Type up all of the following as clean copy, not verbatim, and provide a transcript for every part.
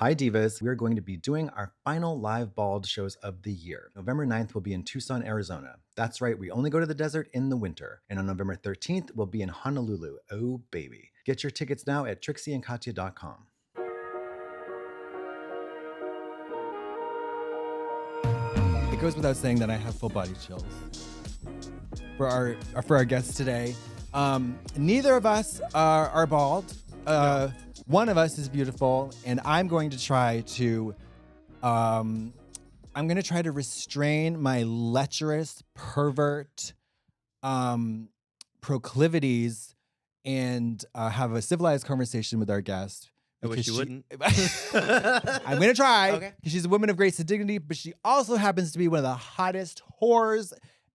Hi Divas, we are going to be doing our final live bald shows of the year. November 9th will be in Tucson, Arizona. That's right, we only go to the desert in the winter. And on November 13th, we'll be in Honolulu. Oh baby. Get your tickets now at trixieandkatya.com. It goes without saying that I have full body chills for our guests today. Neither of us are bald. One of us is beautiful, and I'm going to try to restrain my lecherous pervert proclivities and have a civilized conversation with our guest. I wish you wouldn't. I'm going to try. Okay. She's a woman of grace and dignity, but she also happens to be one of the hottest whores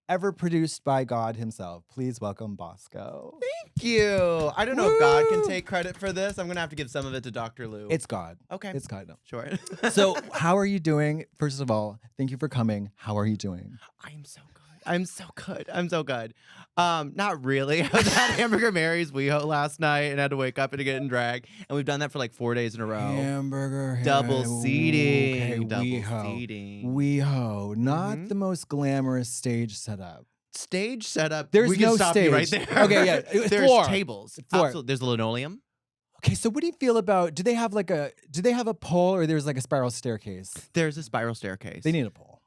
ever produced by God himself. Please welcome Bosco. Thank you. I don't know if God can take credit for this. I'm going to have to give some of it to Dr. Lou. It's God. Okay. It's God. No. Sure. So how are you doing? First of all, thank you for coming. How are you doing? I am so good. I'm so good. Not really. I was at Hamburger Mary's WeHo last night and had to wake up and get in drag. And we've done that for like 4 days in a row. Hamburger. Double seating. Okay, Double WeHo. seating. WeHo. Not the most glamorous stage setup. Stage setup. There's we can no stop stage. you right there. Okay, yeah. There's Floor. tables. Floor. Absolutely. There's a linoleum. Okay, so what do you feel about, do they have a pole or there's like a spiral staircase? There's a spiral staircase. They need a pole.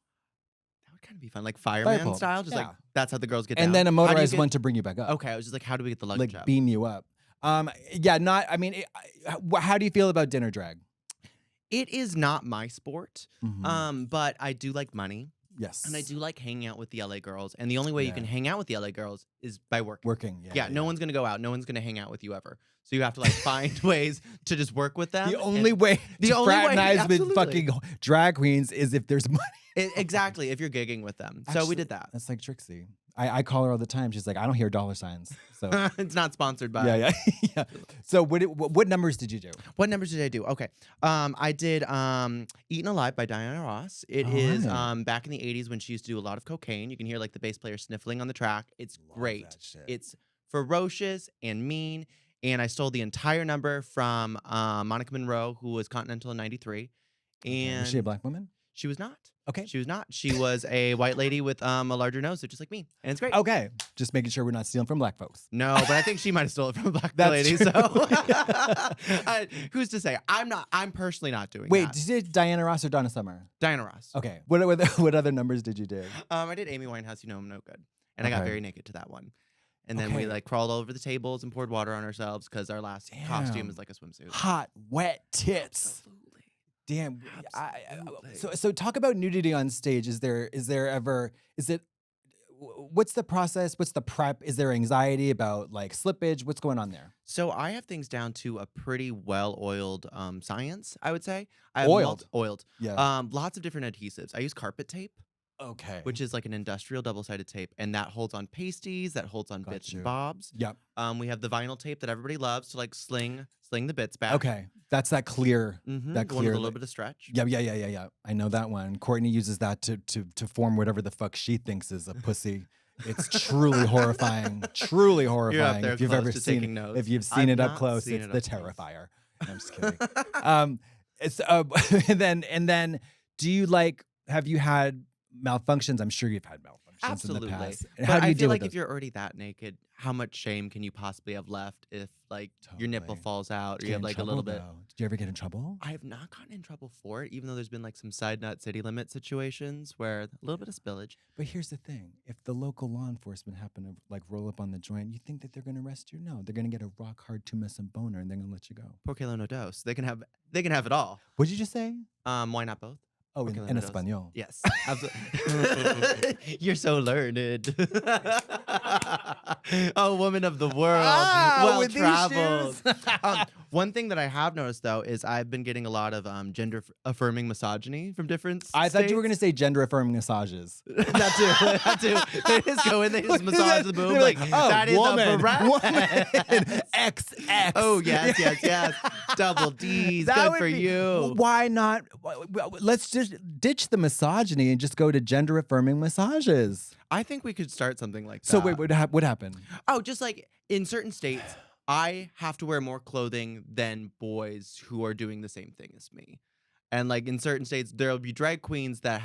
That would kind of be fun. Like fireman pole. style. Just Yeah. like, that's how the girls get down. And then a How do you motorized get- one to bring you back up. Okay, I was just like, how do we get the luggage Like up? beam you up. How do you feel about dinner drag? It is not my sport, Mhm. but I do like money, Yes. and I do like hanging out with the LA girls. And the only way you can Yeah. hang out with the LA girls is by working. Working. Yeah, no one's gonna go out. No one's gonna hang out with you ever. So you have to like find ways to just work with them. The only way the to only way- fraternize with absolutely. fucking drag queens is if there's money. Exactly, if you're gigging with them. So Actually, we did that. That's like Trixie. I call her all the time. She's like, I don't hear dollar signs. So It's not sponsored by. yeah. So what numbers did you do? What numbers did I do? Okay. I did Eaten Alive by Diana Ross. It is Alright. back in the 80s when she used to do a lot of cocaine. You can hear like the bass player sniffling on the track. It's Love great. that shit. It's ferocious and mean. And I stole the entire number from Monica Monroe, who was Continental in 93. And Was she a black woman? she was not. Okay. She was not. She was a white lady with a larger nose, so just like me. And it's great. Okay. Just making sure we're not stealing from black folks. No, but I think she might have stolen it from a black That's lady. true. So who's to say? I'm personally not doing Wait, that. did you do Diana Ross or Donna Summer? Diana Ross. Okay. What other numbers did you do? I did Amy Winehouse, You Know I'm No Good. And I got Okay. very naked to that one. And then we Okay. like crawled all over the tables and poured water on ourselves because our last costume Damn. is like a swimsuit. Hot, wet tits. Absolutely. Damn. Absolutely. So talk about nudity on stage. What's the process? What's the prep? Is there anxiety about like slippage? What's going on there? So I have things down to a pretty well-oiled science, I would say. I have Oiled? oiled. Yeah. Lots of different adhesives. I use carpet tape, Okay. which is like an industrial double-sided tape, and that holds on pasties, that holds on Got bits you. and bobs. Yep. We have the vinyl tape that everybody loves to like sling the bits back. Okay. That's that clear. Mm-hmm. That The one with clear. a little bit of stretch. Yeah. I know that one. Courtney uses that to form whatever the fuck she thinks is a pussy. It's truly horrifying. Truly horrifying. there If you've close ever to seen taking notes. if you've seen I've it up not close, seen it's it the up close. Terrifier. I'm just kidding. It's and then do you have you had malfunctions? I'm sure you've had malfunctions Absolutely. in the past. But How do you I deal feel with like if those? you're already that naked, how much shame can you possibly have left if like your nipple Totally. falls out or Did you you have get in like a little trouble, bit? though? Did you ever get in trouble? I have not gotten in trouble for it, even though there's been like some side nut city limit situations where a little bit of spillage. But here's the thing: if the local law enforcement happen to like roll up on the joint, you think that they're going to arrest you? No, they're going to get a rock hard tumescent boner and they're going to let you go. Por kilo no dos. They can have it all. What did you just say? Why not both? Oh, Okay, in let me Espanol. Yes, absolutely. You're so learned. A woman of the world, well with these traveled. shoes. One thing that I have noticed though is I've been getting a lot of gender-affirming misogyny from different. I thought you were going to states. say gender-affirming massages. That too. They just go in, they just massage the boob They're like, oh, that is woman, a breast. woman, XX. Oh yes. Double D's. That Good would for be- you. Why not? Let's just ditch the misogyny and just go to gender-affirming massages. I think we could start something like that. So wait, what happened? Oh, just like in certain states, I have to wear more clothing than boys who are doing the same thing as me. And like in certain states, there'll be drag queens that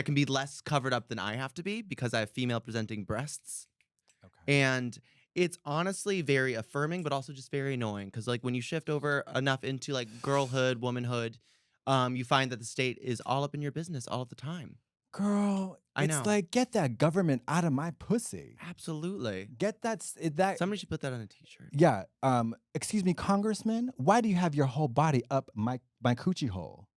can be less covered up than I have to be because I have female presenting breasts. Okay. And it's honestly very affirming, but also just very annoying. Cause like when you shift over enough into like girlhood, womanhood, you find that the state is all up in your business all of the time. Girl, I it's know. like, get that government out of my pussy. Absolutely. Get that. Somebody should put that on a t-shirt. Yeah. Excuse me, Congressman. Why do you have your whole body up my coochie hole?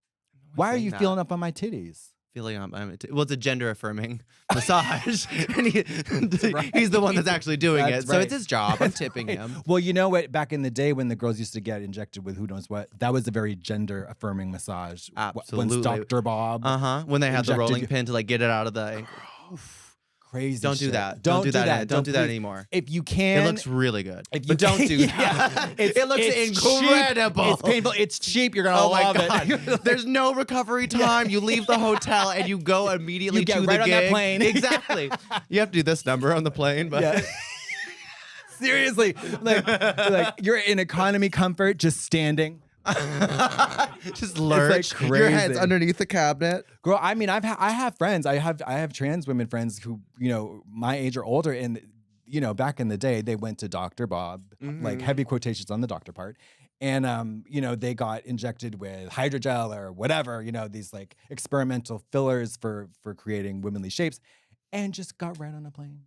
Why are you feeling up on my titties? Feeling on well, it's a gender-affirming massage, and he's the one that's actually doing That's it, so right. it's his job. I'm tipping him. Well, you know what? Back in the day when the girls used to get injected with who knows what, that was a very gender-affirming massage. Absolutely. Once Dr. Bob. When they had the injected rolling you- pin to like get it out of the ankle. Crazy. Don't do shit. that. Don't do that. Don't do that please. anymore. If you can, It looks really good. If you But don't do Yeah. that. It looks it's incredible. Cheap, it's painful. It's cheap. You're gonna Oh my love god! it. There's no recovery time. You leave the hotel and you go immediately You get to right the on gig. that plane. Exactly. You have to do this number on the plane, but Yeah. Seriously, like you're in economy comfort, just standing. just lurch. like Your head's crazy. underneath the cabinet. Girl, I mean, I have friends. I have trans women friends who, my age or older, and back in the day, they went to Dr. Bob, like heavy quotations on the doctor part, and they got injected with hydrogel or whatever, these like experimental fillers for creating womanly shapes, and just got right on a plane.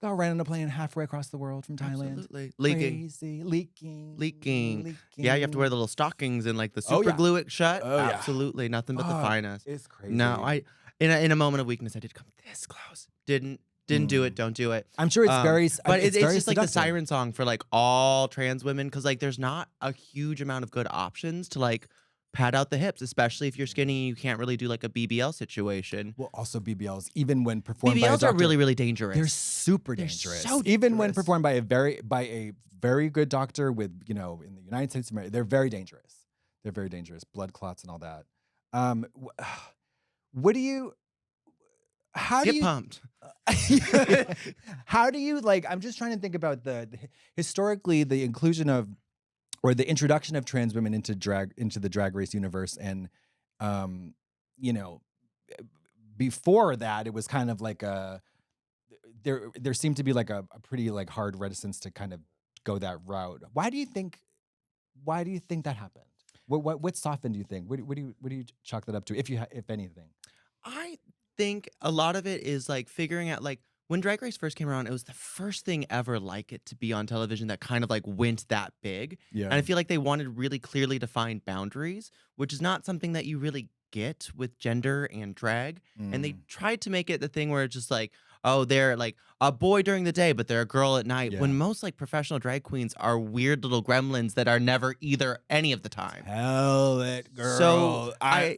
Got right on a plane halfway across the world from Thailand. Absolutely. Leaking. Crazy. Leaking. Yeah, you have to wear the little stockings and like the Oh, super yeah. glue it shut. Oh, yeah. Absolutely. Nothing but the Oh, finest. It's crazy. No, in a moment of weakness, I did come this close. Didn't do it. Don't do it. I'm sure it's very, But it's very just like the seductive. siren song for like all trans women because like there's not a huge amount of good options to like pad out the hips, especially if you're skinny and you can't really do like a BBL situation. Well, also BBLs, even when performed by a BBLs doctor, are really, really dangerous. they're super They're dangerous. so Even when dangerous. performed by a very good doctor with, in the United States of America, they're very dangerous. They're very dangerous. Blood clots and all that. What do you? How do Get you? pumped. How do you like? I'm just trying to think about historically the inclusion of, or the introduction of trans women into the drag race universe, and before that it was kind of like there seemed to be like a pretty like hard reticence to kind of go that route. Why do you think that happened? What softened, do you think? What do you chalk that up to, if anything? I think a lot of it is like figuring out like when Drag Race first came around, it was the first thing ever like it to be on television that kind of like went that big. Yeah. And I feel like they wanted really clearly defined boundaries, which is not something that you really get with gender and drag. And they tried to make it the thing where it's just like, oh, they're like a boy during the day, but they're a girl at night. Yeah. When most like professional drag queens are weird little gremlins that are never either any of the time. Hell it, girl. So I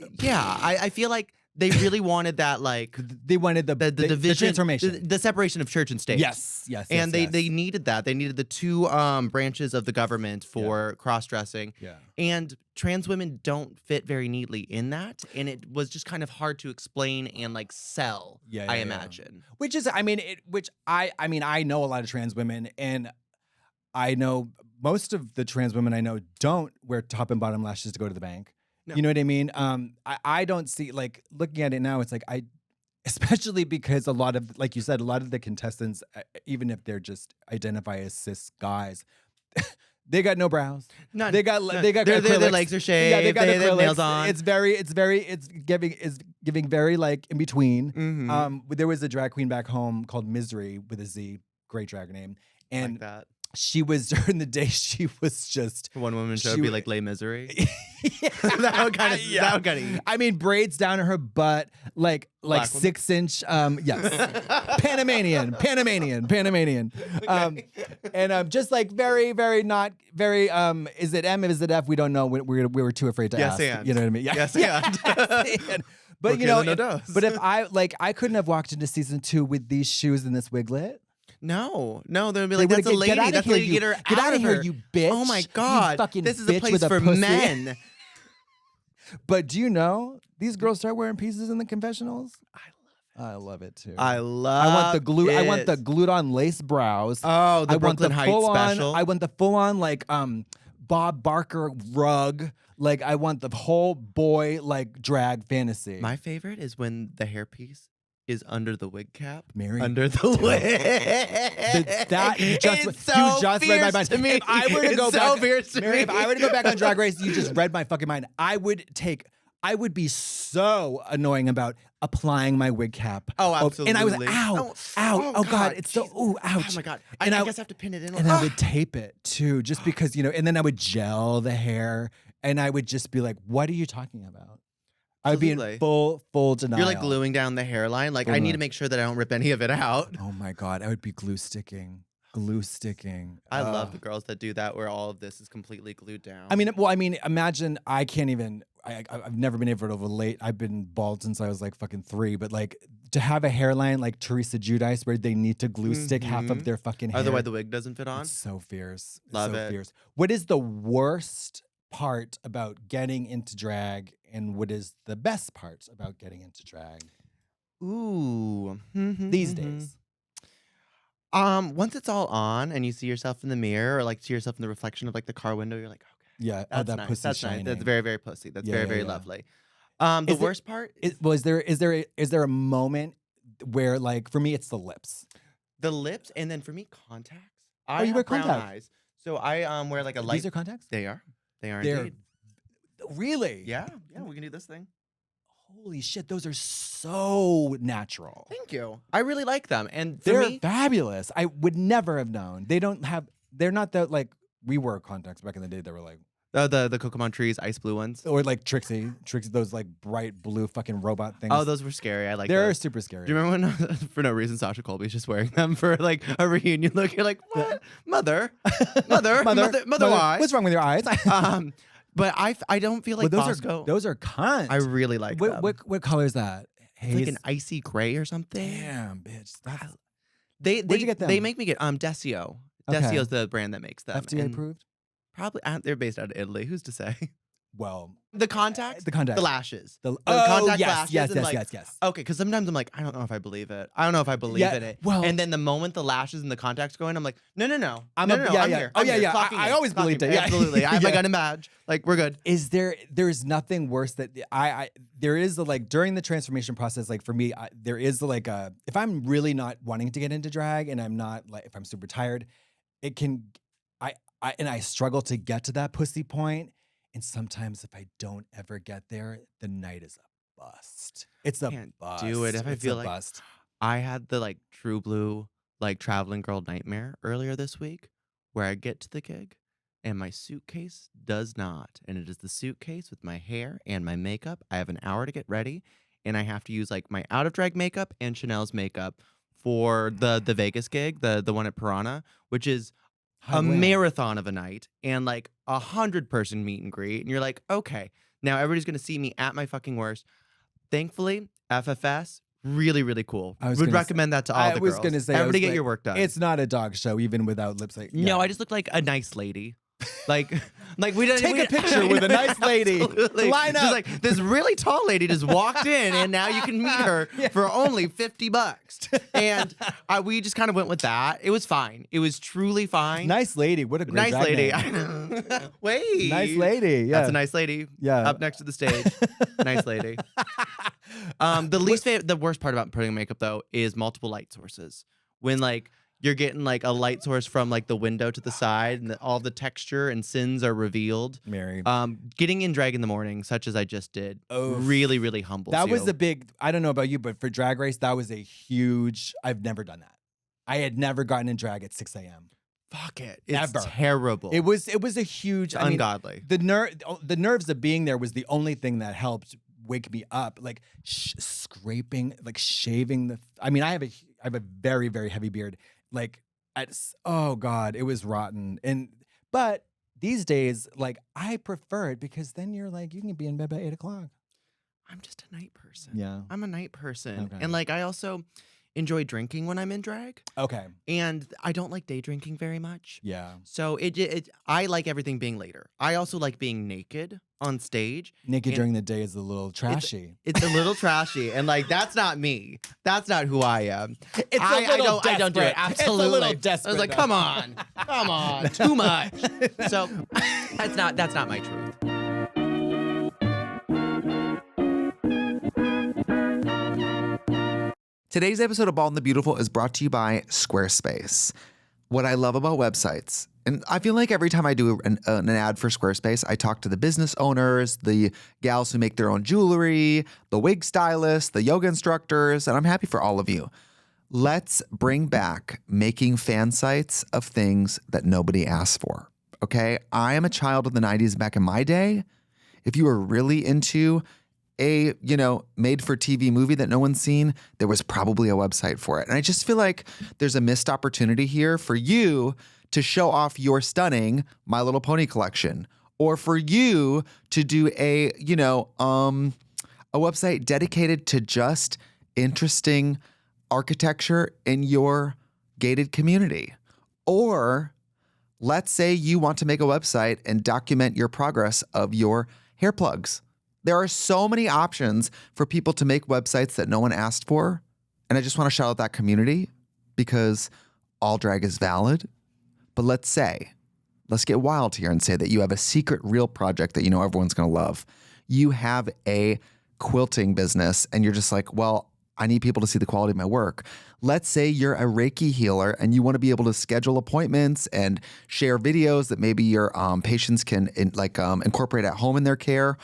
feel like they really wanted that like they wanted the division, the transformation. the separation of church and state. Yes. And they needed that. They needed the two branches of the government for cross-dressing. Yeah. And trans women don't fit very neatly in that. And it was just kind of hard to explain and like sell, I imagine. Which is, I know a lot of trans women, and I know most of the trans women I know don't wear top and bottom lashes to go to the bank. No. You know what I mean? I don't see, like, looking at it now, it's like especially because a lot of, like you said, a lot of the contestants, even if they're just identify as cis guys, they got no brows. None. They got None. their Their legs are shaved. Yeah, they got they have acrylics. nails on. It's giving very like in between. Mhm. There was a drag queen back home called Misery with a Z, great drag name, and like that. she was during the day. She was just For one woman show she would be w- like Les Misery. Yeah. That would kind of that would kind of I mean, braids down to her butt, like Black woman? 6-inch. Yes, Panamanian. And just like very, very not very. Is it M? Is it F? We don't know. We were too afraid to ask. and. You know what I mean? Yeah. Yes, and. But Okay, you know, then no dose. but if I couldn't have walked into season 2 with these shoes and this wiglet. No, they'd be They like, would've that's a lady. outta That's a here, lady. Get her get out outta of here, her. you bitch. Oh my You God. fucking This is a bitch place with a for pussy. men. But do you know these girls start wearing pieces in the confessionals? I I love it too. I love. I want the glue. I want the it. glued-on lace brows. Oh, the I want Brooklyn the Heights full-on. special. I want the full-on like Bob Barker rug. Like I want the whole boy like drag fantasy. My favorite is when the hairpiece is under the wig cap. Mary, Under the wig. that you just It's so read my mind. fierce to me. If I were to It's go so back, fierce to Mary, me. if I were to go back on Drag Race, you just read my fucking mind. I would be so annoying about applying my wig cap. Oh, absolutely. And I was ow, God, it's so ouch. Oh my God. And I I guess I have to pin it in. And I would tape it too, just because, and then I would gel the hair and I would just be like, what are you talking about? I would be in Absolutely. full denial. You're like gluing down the hairline. Like, I need to make sure that I don't rip any of it out. Oh my God, I would be glue sticking. I love the girls that do that where all of this is completely glued down. I mean, imagine I can't even, I've never been able to relate. I've been bald since I was like fucking 3, but like to have a hairline like Teresa Giudice where they need to glue stick half of their fucking hair. Otherwise the wig doesn't fit on. It's so fierce. Love so it. Fierce. What is the worst part about getting into drag and what is the best part about getting into drag Ooh. these days? Once it's all on and you see yourself in the mirror or like see yourself in the reflection of like the car window, you're like, okay, Yeah, that's that nice. pussy That's shining. nice. That's very, very pussy. That's very, very yeah. lovely. The Is it- worst part Is there a moment where like for me it's the lips? the lips, and then for me, contacts. Oh, I you wear have brown contacts? eyes, so I wear like a light. These are contacts? They are. They are They're- indeed. Really? Yeah. We can do this thing. Holy shit, those are so natural. Thank you. I really like them, and for They're me, fabulous. I would never have known. They're not that like we wore contacts back in the day that were like, the Kokomon trees, ice blue ones. or like Trixie, those like bright blue fucking robot things. Oh, those were scary. I like. They're those. super scary. Do you remember when, for no reason, Sasha Colby's just wearing them for like a reunion look? You're like, what, mother, why? What's wrong with your eyes? But I don't feel like Well, Bosco. those are cunt. I really like them. What color is that? It's like an icy gray or something. Damn, bitch. That's Where'd you get them? They make me get Desio. Okay. Desio's the brand that makes them. FDA and approved. Probably they're based out of Italy. Who's to say? Well, The contacts, the contacts, the lashes, the contact yes, lashes. yes, and yes, like, yes. Okay, because sometimes I'm like, I don't know if I believe it. I don't know if I believe Yeah, in it. well- and then the moment the lashes and the contacts go in, I'm like, no. I'm no, a- no, yeah, I'm yeah. here. Oh, I'm yeah, here. yeah. Clocking I in, always clocking believed in. it. Yeah. Absolutely. I have my Yeah. gun and badge. Like, we're good. Is there's nothing worse that there is the like during the transformation process, like for me, there is the like if I'm really not wanting to get into drag and I'm not like if I'm super tired, it can I struggle to get to that pussy point. And sometimes if I don't ever get there, the night is a bust. It's a Can't bust. do it if I It's feel a like- bust. I had the like true blue, like traveling girl nightmare earlier this week where I get to the gig and my suitcase does not. And it is the suitcase with my hair and my makeup. I have an hour to get ready and I have to use like my out of drag makeup and Chanel's makeup for the Vegas gig, the one at Piranha, which is a marathon of a night and like 100-person meet and greet. And you're like, okay, now everybody's going to see me at my fucking worst. Thankfully, FFS, really, really cool. I was Would gonna recommend that to all the girls. I was gonna say, everybody get your work done. It's not a dog show, even without lipstick. No, I just look like a nice lady. Like we don't Take a picture with a nice lady. Absolutely. Line Just up. like this really tall lady just walked in, and now you can meet her for only $50. And we just kind of went with that. It was fine. It was truly fine. Nice lady. What a great Nice drag lady. name. I know. Wait. Nice lady. Yeah. That's a nice lady. Yeah. Up next to the stage. Nice lady. The worst part about putting makeup though is multiple light sources. When like you're getting like a light source from like the window to the side and all the texture and sins are revealed. Mary. Getting in drag in the morning, such as I just did, Oof. really, really humbles That you. was a big, I don't know about you, but for Drag Race, that was a huge, I've never done that. I had never gotten in drag at 6 a.m. Fuck it. It's Ever. terrible. It was a huge, It's ungodly. the nerves of being there was the only thing that helped wake me up. Like scraping, like shaving I have a very, very heavy beard. Like, oh God, it was rotten. But these days, like I prefer it because then you're like, you can be in bed by 8 o'clock. I'm just a night person. Yeah. I'm a night person. Okay. And like I also enjoy drinking when I'm in drag. Okay. And I don't like day drinking very much. Yeah. So I like everything being later. I also like being naked on stage. Naked And during the day is a little trashy. It's a little trashy, and like that's not me. That's not who I am. It's I don't do it. desperate. Absolutely. It's a little desperate. I was like, come on, too much. So that's not my truth. Today's episode of Bald and the Beautiful is brought to you by Squarespace. What I love about websites, and I feel like every time I do an ad for Squarespace, I talk to the business owners, the gals who make their own jewelry, the wig stylists, the yoga instructors, and I'm happy for all of you. Let's bring back making fan sites of things that nobody asked for, okay? I am a child of the 90s. Back in my day, if you were really into a, made-for-TV movie that no one's seen, there was probably a website for it. And I just feel like there's a missed opportunity here for you to show off your stunning My Little Pony collection, or for you to do a website dedicated to just interesting architecture in your gated community. Or let's say you want to make a website and document your progress of your hair plugs. There are so many options for people to make websites that no one asked for. And I just want to shout out that community because all drag is valid. But let's get wild here and say that you have a secret real project that you know everyone's going to love. You have a quilting business and you're just like, well, I need people to see the quality of my work. Let's say you're a Reiki healer and you want to be able to schedule appointments and share videos that maybe your patients can incorporate at home in their care.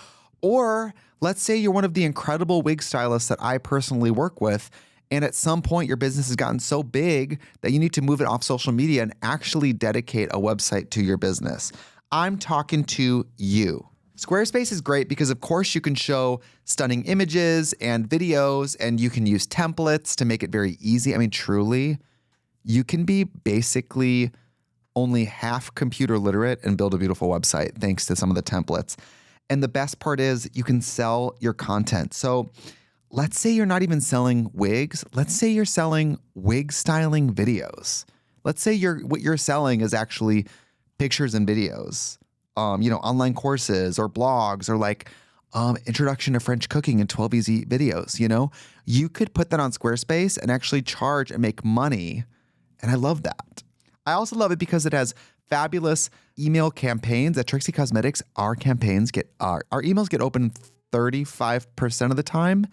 Or let's say you're one of the incredible wig stylists that I personally work with, and at some point your business has gotten so big that you need to move it off social media and actually dedicate a website to your business. I'm talking to you. Squarespace is great because, of course, you can show stunning images and videos, and you can use templates to make it very easy. I mean, truly, you can be basically only half computer literate and build a beautiful website thanks to some of the templates. And the best part is you can sell your content. So let's say you're not even selling wigs. Let's say you're selling wig styling videos. Let's say what you're selling is actually pictures and videos, online courses or blogs or introduction to French cooking and 12 easy videos. You could put that on Squarespace and actually charge and make money. And I love that. I also love it because it has fabulous email campaigns. At Trixie Cosmetics, our emails get open 35% of the time.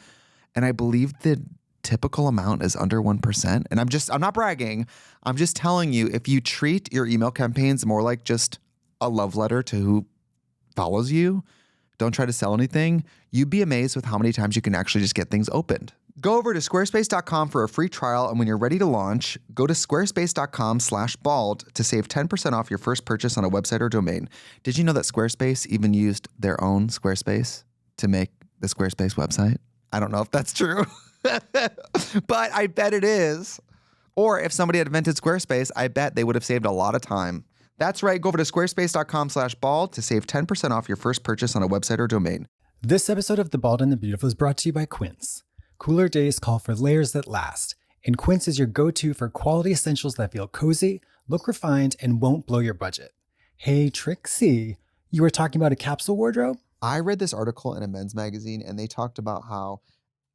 And I believe the typical amount is under 1%. And I'm not bragging. I'm just telling you, if you treat your email campaigns more like just a love letter to who follows you, don't try to sell anything, you'd be amazed with how many times you can actually just get things opened. Go over to squarespace.com for a free trial, and when you're ready to launch, go to squarespace.com/bald to save 10% off your first purchase on a website or domain. Did you know that Squarespace even used their own Squarespace to make the Squarespace website? I don't know if that's true, but I bet it is. Or if somebody had invented Squarespace, I bet they would have saved a lot of time. That's right. Go over to squarespace.com/bald to save 10% off your first purchase on a website or domain. This episode of The Bald and the Beautiful is brought to you by Quince. Cooler days call for layers that last, and Quince is your go-to for quality essentials that feel cozy, look refined, and won't blow your budget. Hey, Trixie, you were talking about a capsule wardrobe? I read this article in a men's magazine, and they talked about how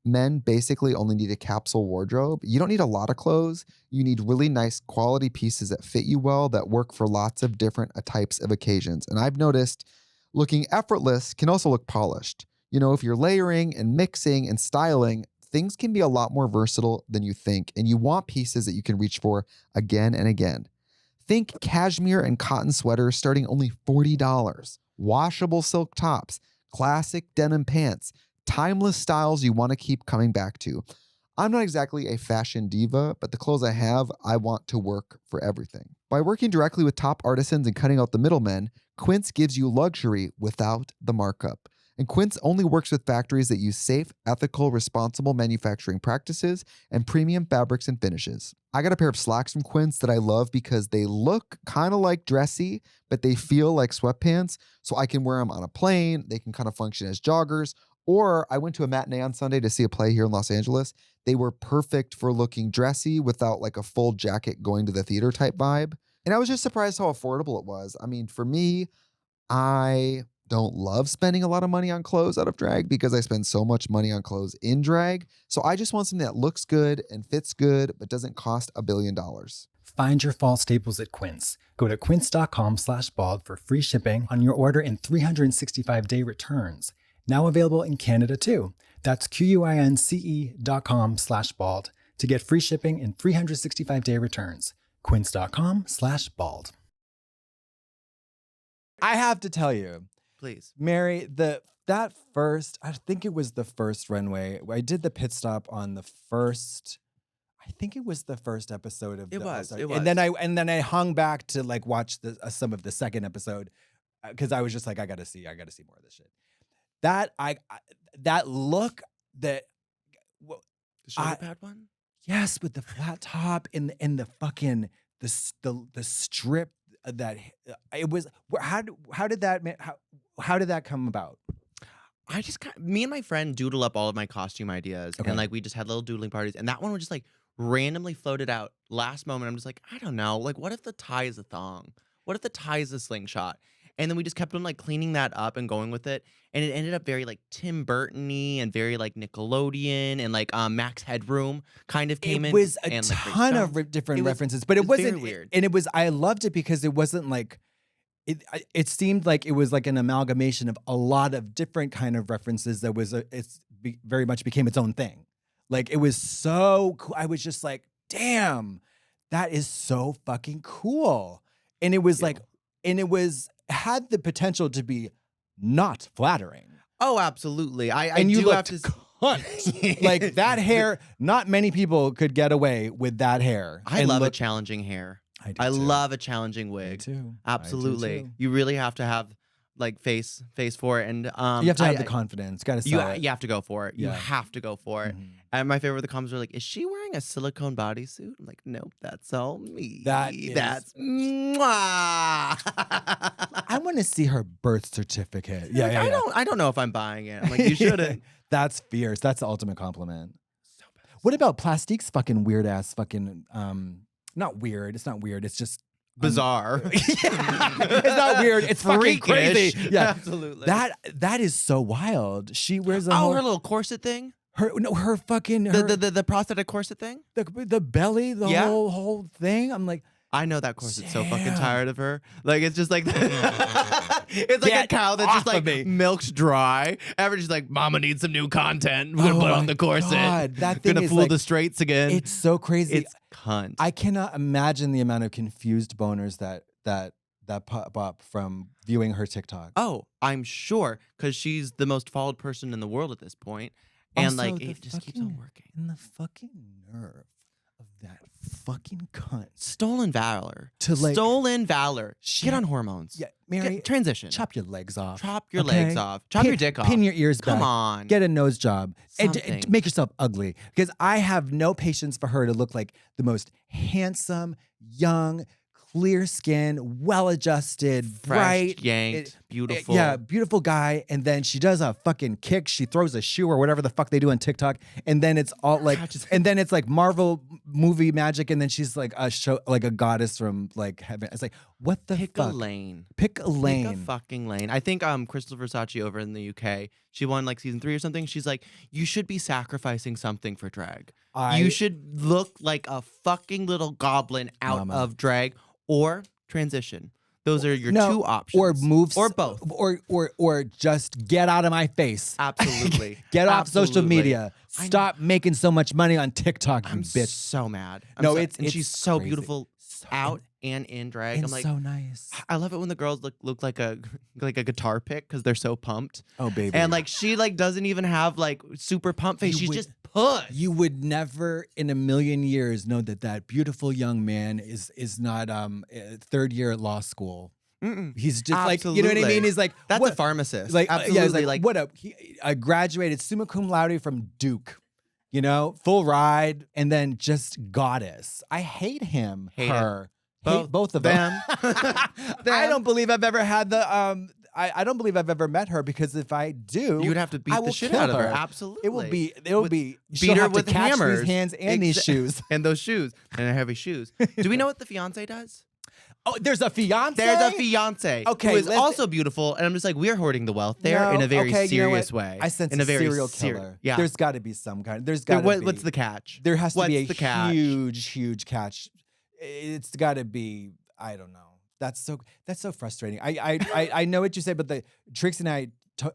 men basically only need a capsule wardrobe. You don't need a lot of clothes. You need really nice quality pieces that fit you well, that work for lots of different types of occasions. And I've noticed looking effortless can also look polished. If you're layering and mixing and styling, things can be a lot more versatile than you think, and you want pieces that you can reach for again and again. Think cashmere and cotton sweaters starting only $40, washable silk tops, classic denim pants, timeless styles you want to keep coming back to. I'm not exactly a fashion diva, but the clothes I have, I want to work for everything. By working directly with top artisans and cutting out the middlemen, Quince gives you luxury without the markup. And Quince only works with factories that use safe, ethical, responsible manufacturing practices and premium fabrics and finishes. I got a pair of slacks from Quince that I love because they look kind of like dressy, but they feel like sweatpants. So I can wear them on a plane. They can kind of function as joggers. Or I went to a matinee on Sunday to see a play here in Los Angeles. They were perfect for looking dressy without like a full jacket going to the theater type vibe. And I was just surprised how affordable it was. I mean, for me, I don't love spending a lot of money on clothes out of drag because I spend so much money on clothes in drag. So I just want something that looks good and fits good, but doesn't cost $1 billion. Find your fall staples at Quince. Go to quince.com/bald for free shipping on your order and 365-day returns. Now available in Canada too. That's QUINCE.com/bald to get free shipping and 365-day returns. Quince.com/bald. I have to tell you, Please. Mary, I think it was the first runway. I did the pit stop on the first. I think it was the first episode of. It was. And then I hung back to like watch some of the second episode because I was just like, I gotta see more of this shit. That look that. The shoulder pad one? Yes, with the flat top and the fucking the strip that it was. How did that come about? Me and my friend doodle up all of my costume ideas, Okay. and like we just had little doodling parties, and that one was just like randomly floated out last moment. I'm just like, I don't know, like what if the tie is a thong? What if the tie is a slingshot? And then we just kept on like cleaning that up and going with it, and it ended up very like Tim Burton-y and very like Nickelodeon and like Max Headroom kind of came in. It was a and, like, Grace ton of Jones. different It was- references, but it it was very wasn't weird. And I loved it because it wasn't like it seemed like it was like an amalgamation of a lot of different kind of references that was very much became its own thing. Like it was so cool. I was just like, damn, that is so fucking cool. And it was like, and it had the potential to be not flattering. Oh, absolutely. I And you do have looked to. cunt. Like that hair, not many people could get away with that hair. I and love a look- challenging hair. I do too. love a challenging Me wig. too. Absolutely. I do too. You really have to have like face for it, and You have to have the I- confidence. Got to You, sell it. you have to go for it. You Yeah. have to go for it. Mhm. And my favorite of the comments were like, "Is she wearing a silicone bodysuit?" I'm like, "Nope, that's all me. That's mwah." I want to see her birth certificate. Yeah, Like, yeah, yeah. I don't know if I'm buying it. I'm like, you shouldn't. That's fierce. That's the ultimate compliment. What about Plastique's fucking weird ass fucking not weird. It's not weird. It's just Bizarre. It's not weird. It's fucking crazy. Freakish. Yeah. Absolutely. That is so wild. She wears a her whole, little corset thing. her fucking her, The prosthetic corset thing. the belly, the Yeah. whole thing. I'm like, I know that corset's so fucking Damn. tired of her. Like it's just like it's like Get a cow that's just off of like me. milked dry. Everyone's like, "Mama needs some new content. We're gonna put Oh on my the corset. God, that thing Gonna is fool like- the straights again." it's so crazy. It's cunt. I cannot imagine the amount of confused boners that pop up from viewing her TikTok. Oh, I'm sure, because she's the most followed person in the world at this point, and Also, like the it just keeps on fucking- working. And the fucking nerve of that fucking cunt. Stolen valor. To, like- Stolen valor. She- Get on hormones. Yeah, Mary, Transition. chop your legs off. Chop your okay? legs off. Chop your dick off. Pin your ears Come back. on. Get a nose job. And Something. make yourself ugly. Because I have no patience for her to look like the most handsome, young, clear skin, well-adjusted, Fresh, bright, yanked, beautiful. Yeah, beautiful guy. And then she does a fucking kick. She throws a shoe or whatever the fuck they do on TikTok. And then it's all like, Catches- and then it's like Marvel movie magic. And then she's like a show, like a goddess from like heaven. It's like, what the Pick fuck? a lane. Pick a Pick a lane. fucking lane. I think Crystal Versace over in the UK, she won like season 3 or something. She's like, you should be sacrificing something for drag. You should look like a fucking little goblin out Mama. of drag or transition. Those are your No, two options. or moves, Or both. or just get out of my face. Absolutely. Get off social Absolutely. media. I know. Stop making so much money on TikTok, you I'm bitch. so mad. No, and it's she's so crazy. beautiful So- out and in drag. And I'm like, so nice. I love it when the girls look like a guitar pick because they're so pumped. Oh baby. And like she like doesn't even have like super pump face. You She's would- just puss. You would never in a million years know that beautiful young man is not third year at law school. Mm-mm. He's just like, you know what I Absolutely. mean? He's like, That's what? a pharmacist. Like, absolutely. yeah, he's like, what up? I graduated summa cum laude from Duke, you know, full ride, and then just goddess. I hate him, Hate her. Both. Hate both of them. I Them. don't believe I've ever had the I don't believe I've ever met her because if I do, You would have to beat I the will shit kill out of her. her. Absolutely. it will be she'll beat her have with to catch hammers. these hands and these Exa- shoes. and those shoes and heavy shoes. Do we know what the fiance does? Oh, there's a fiance? There's a fiance Okay, who is listen- also beautiful, and I'm just like, we're hoarding the wealth there in a very serious way. I sense in a very serial killer. Yeah. There's got to be some kind. There's got to be. What's the catch? There has to be What's the catch? huge catch. It's got to be. I don't know. That's so frustrating. I know what you say, but the Trixie and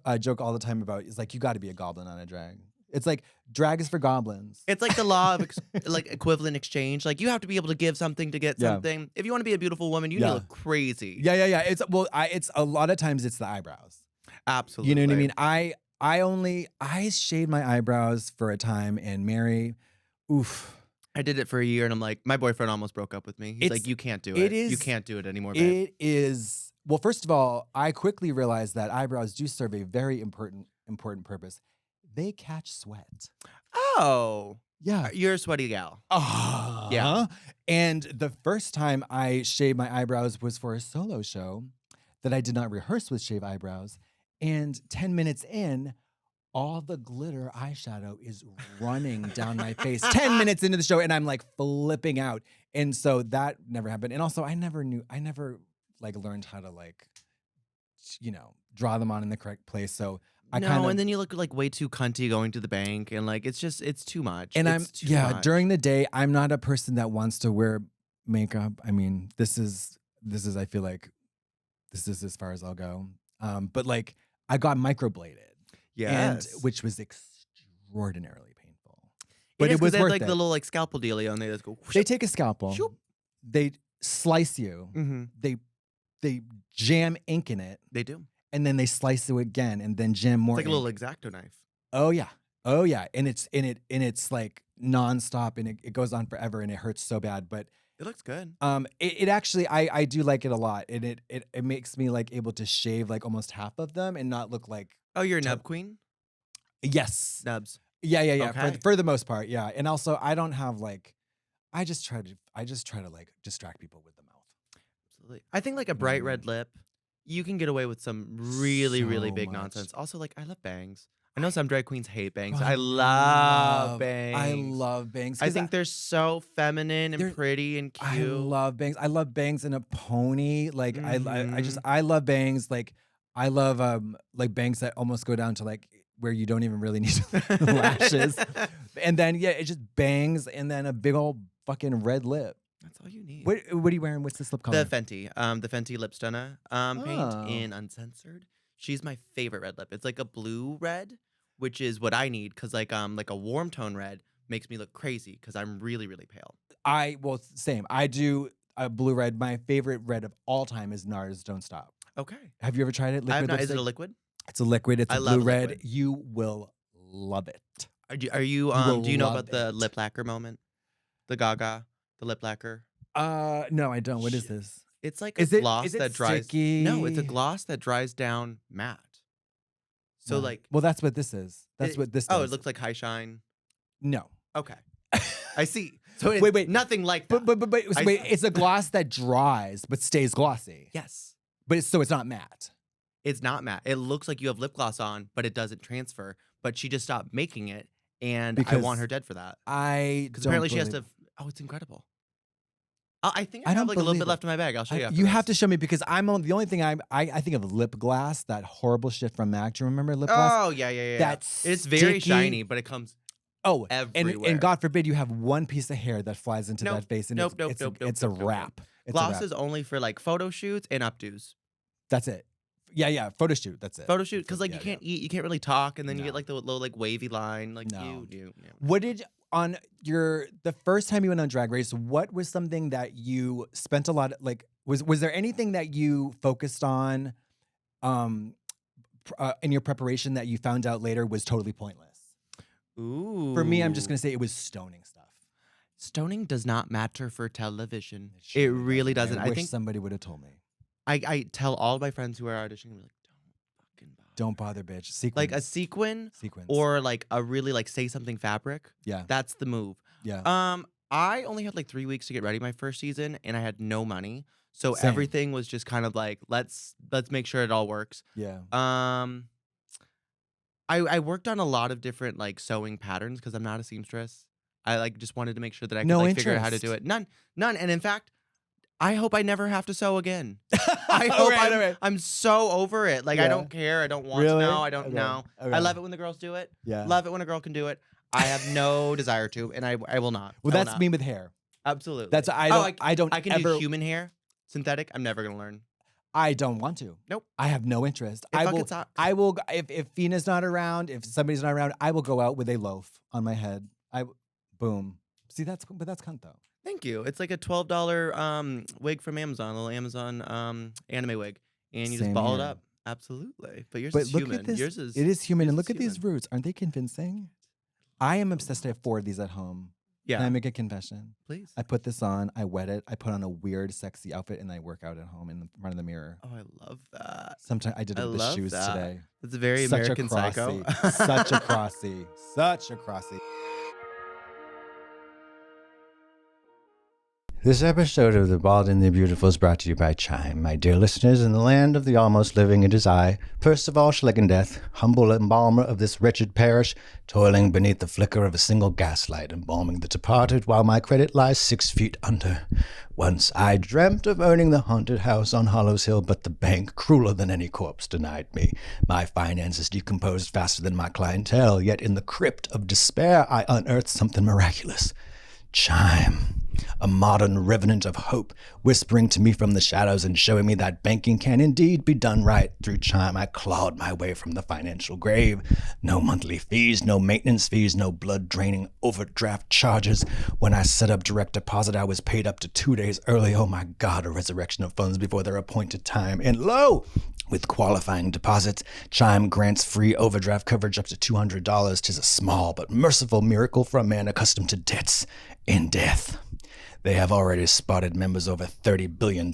I joke all the time about is like you got to be a goblin on a drag. It's like drag is for goblins. It's like the law of like equivalent exchange. Like you have to be able to give something to get Yeah. something. If you want to be a beautiful woman, you need to look crazy. Yeah. It's it's a lot of times it's the eyebrows. Absolutely. You know what I mean? I shaved my eyebrows for a time, and Mary, oof. I did it for a year, and I'm like, my boyfriend almost broke up with me. He's like, you can't do it. You can't do it anymore, babe. It is. Well, first of all, I quickly realized that eyebrows do serve a very important purpose. They catch sweat. Oh. Yeah. You're a sweaty gal. Yeah. And the first time I shaved my eyebrows was for a solo show that I did not rehearse with shave eyebrows. And 10 minutes in, all the glitter eyeshadow is running down my face 10 minutes into the show, and I'm like flipping out. And so that never happened. And also I never like learned how to like, draw them on in the correct place. So I and then you look like way too cunty going to the bank, and like it's too much. And it's too much. during the day, I'm not a person that wants to wear makeup. I mean, this is I feel like this is as far as I'll go. But like I got microbladed. Yes. And which was extraordinarily painful. But is, it was 'cause they have, worth like it. the little like scalpel dealio, and they just go. They take a scalpel. Shoop. They slice you. Mm-hmm. They jam ink in it, They do. and then they slice you again, and then jam more. It's like a ink. little X-Acto knife. Oh yeah, and it's like nonstop, and it goes on forever, and it hurts so bad. But It looks good. it actually I do like it a lot, and it makes me like able to shave like almost half of them and not look like Oh, you're a nub queen? yes, Nubs. yeah. Okay. For the most part, yeah. And also I don't have like I just try to like distract people with the mouth. Absolutely. I think like a bright red lip, you can get away with some really, really So big much. nonsense. Also, like I love bangs. I know some drag queens hate bangs. I I love bangs. I love bangs. I 'cause think they're so feminine and they're- pretty and cute. I love bangs. I love bangs in a pony. Like Mhm. I love bangs. Like I love like bangs that almost go down to like where you don't even really need lashes. And then it's just bangs and then a big old fucking red lip. That's all you need. What are you wearing? What's this lip color? The Fenty Lip Stunner Oh. paint in Uncensored. She's my favorite red lip. It's like a blue red, which is what I need because like a warm tone red makes me look crazy because I'm really, really pale. Same. I do a blue red. My favorite red of all time is NARS Don't Stop. Okay. Have you ever tried it? I have Liquid not, is it lipstick? a liquid? It's a liquid. It's I a love blue red. liquid. You will love it. Are you will do you know love about the it. lip lacquer moment? The Gaga, the lip lacquer. No, I don't. What is Shit. this? It's like a Is it- gloss is it that dries. No, it's a sticky? gloss that dries down matte. So No. like well, that's what this is. That's what this. Oh, does. it looks like high shine. no. Okay. I see. So it's Wait. nothing like that. But I- wait, it's a gloss that dries but stays glossy. Yes. But it's not matte. It's not matte. It looks like you have lip gloss on, but it doesn't transfer. But she just stopped making it, and I Because want her dead for that. I Because don't apparently she has believe- to. Oh, it's incredible. I think I I have don't like a little believe bit it. left in my bag. I'll show you. After You have to this. show me because the only thing I think of lip gloss, that horrible shit from MAC. Do you remember lip gloss? Oh yeah. That's It's very sticky. shiny, but it comes. Oh, everywhere. and God forbid you have one piece of hair that flies into Nope, that face, and nope, it's nope, a nope. wrap. It's a Gloss wrap. is only for like photo shoots and updos. That's it. Yeah, photo shoot. That's it. Photo shoot, That's because it. like Yeah, you can't eat, you can't really talk, and then you No. get like the little like wavy line, like No. you. What did the first time you went on Drag Race? What was something that you spent a lot like? Was there anything that you focused on, in your preparation that you found out later was totally pointless? Ooh. For me, I'm just gonna say it was stoning stuff. Stoning does not matter for television. It surely really doesn't. I I wish think somebody would have told me. I tell all of my friends who are auditioning, like, don't fucking bother. Don't bother, bitch. Sequence. Like a sequin sequence. or like a really like say something fabric. yeah, That's the move. yeah. I only had like 3 weeks to get ready my first season, and I had no money, so Same. everything was just kind of like let's make sure it all works. Yeah. I worked on a lot of different like sewing patterns because I'm not a seamstress. I like just wanted to make sure that I could No like figure out how to interest. do it. None. And in fact, I hope I never have to sew again. I hope I'm so over it. Like, I don't care. I don't want to know. I don't know. Okay. I love it when the girls do it. Yeah. Love it when a girl can do it. I have no desire to, and I will not. Well, I will that's not. me with hair. Absolutely. That's I don't. I can ever, do human hair, synthetic. I'm never gonna learn. I don't want to. Nope. I have no interest. It I fucking will. sucks. I will. If Fina's not around, if somebody's not around, I will go out with a loaf on my head. Boom. See, that's cunt though. Thank you. It's like a $12 wig from Amazon, a little Amazon anime wig, and you Same just ball here. it up. Absolutely. But yours But is look human. at this. Yours is. It is human, yours and is look at these human. roots. Aren't they convincing? I am obsessed. I have 4 of these at home. Yeah. Can I make a confession? Please. I put this on. I wet it. I put on a weird, sexy outfit, and I work out at home in front of the mirror. Oh, I love that. Sometimes I did it I with the love shoes that. today. It's a very Such American a Psycho. crossy. Such a crossy. Such a crossy. This episode of The Bald and the Beautiful is brought to you by Chime. My dear listeners, in the land of the almost living, it is I, first of all Schlicken Death, humble embalmer of this wretched parish, toiling beneath the flicker of a single gaslight, embalming the departed while my credit lies 6 feet under. Once I dreamt of owning the haunted house on Hollows Hill, but the bank, crueler than any corpse, denied me. My finances decomposed faster than my clientele, yet in the crypt of despair I unearthed something miraculous. Chime. A modern revenant of hope, whispering to me from the shadows and showing me that banking can indeed be done right. Through Chime, I clawed my way from the financial grave. No monthly fees, no maintenance fees, no blood-draining overdraft charges. When I set up direct deposit, I was paid up to 2 days early. Oh my God, a resurrection of funds before their appointed time. And lo! With qualifying deposits, Chime grants free overdraft coverage up to $200. 'Tis a small but merciful miracle for a man accustomed to debts and death. They have already spotted members over $30 billion,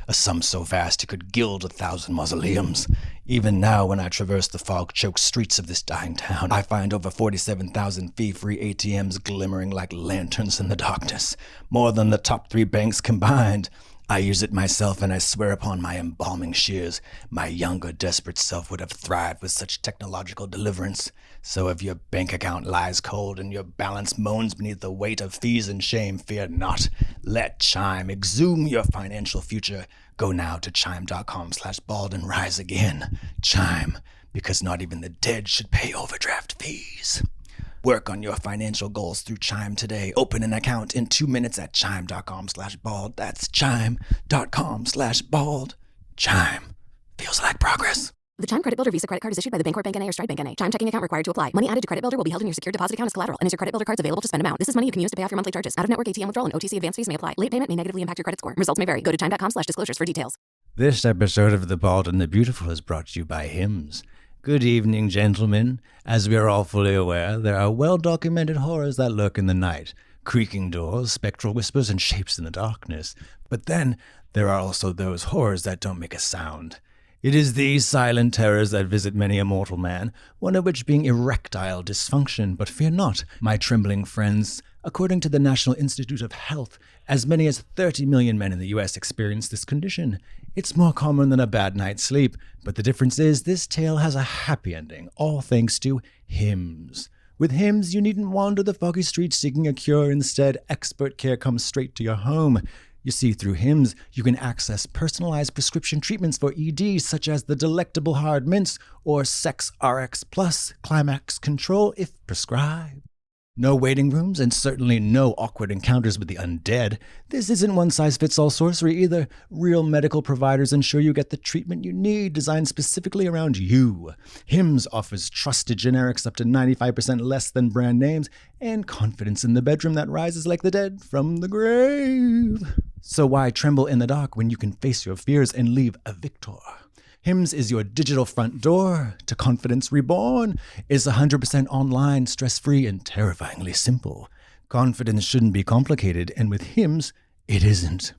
a sum so vast it could gild 1,000 mausoleums. Even now, when I traverse the fog-choked streets of this dying town, I find over 47,000 fee-free ATMs glimmering like lanterns in the darkness, more than the top 3 banks combined. I use it myself, and I swear upon my embalming shears, my younger, desperate self would have thrived with such technological deliverance. So if your bank account lies cold and your balance moans beneath the weight of fees and shame, fear not. Let Chime exhume your financial future. Go now to chime.com/bald and rise again. Chime, because not even the dead should pay overdraft fees. Work on your financial goals through Chime today. Open an account in 2 minutes at chime.com/bald. That's chime.com/bald. Chime. Feels like progress. The Chime Credit Builder Visa Credit Card is issued by the Bancorp Bank N.A. or Stride Bank N.A. Chime checking account required to apply. Money added to Credit Builder will be held in your secure deposit account as collateral and is your Credit Builder cards available to spend amount. This is money you can use to pay off your monthly charges. Out-of-network ATM withdrawal and OTC advance fees may apply. Late payment may negatively impact your credit score. Results may vary. Go to chime.com/disclosures for details. This episode of The Bald and the Beautiful is brought to you by Hims. Good evening, gentlemen. As we are all fully aware, there are well-documented horrors that lurk in the night. Creaking doors, spectral whispers, and shapes in the darkness. But then, there are also those horrors that don't make a sound. It is these silent terrors that visit many a mortal man, one of which being erectile dysfunction. But fear not, my trembling friends. According to the National Institute of Health, as many as 30 million men in the U.S. experience this condition. It's more common than a bad night's sleep, but the difference is this tale has a happy ending, all thanks to Hims. With Hims, you needn't wander the foggy streets seeking a cure. Instead, expert care comes straight to your home. You see, through Hims, you can access personalized prescription treatments for ED, such as the delectable hard mints or Sex RX Plus Climax Control if prescribed. No waiting rooms, and certainly no awkward encounters with the undead. This isn't one-size-fits-all sorcery either. Real medical providers ensure you get the treatment you need, designed specifically around you. Hims offers trusted generics up to 95% less than brand names, and confidence in the bedroom that rises like the dead from the grave. So why tremble in the dark when you can face your fears and leave a victor? Hims is your digital front door to confidence reborn. It's 100% online, stress-free, and terrifyingly simple. Confidence shouldn't be complicated, and with Hims, it isn't.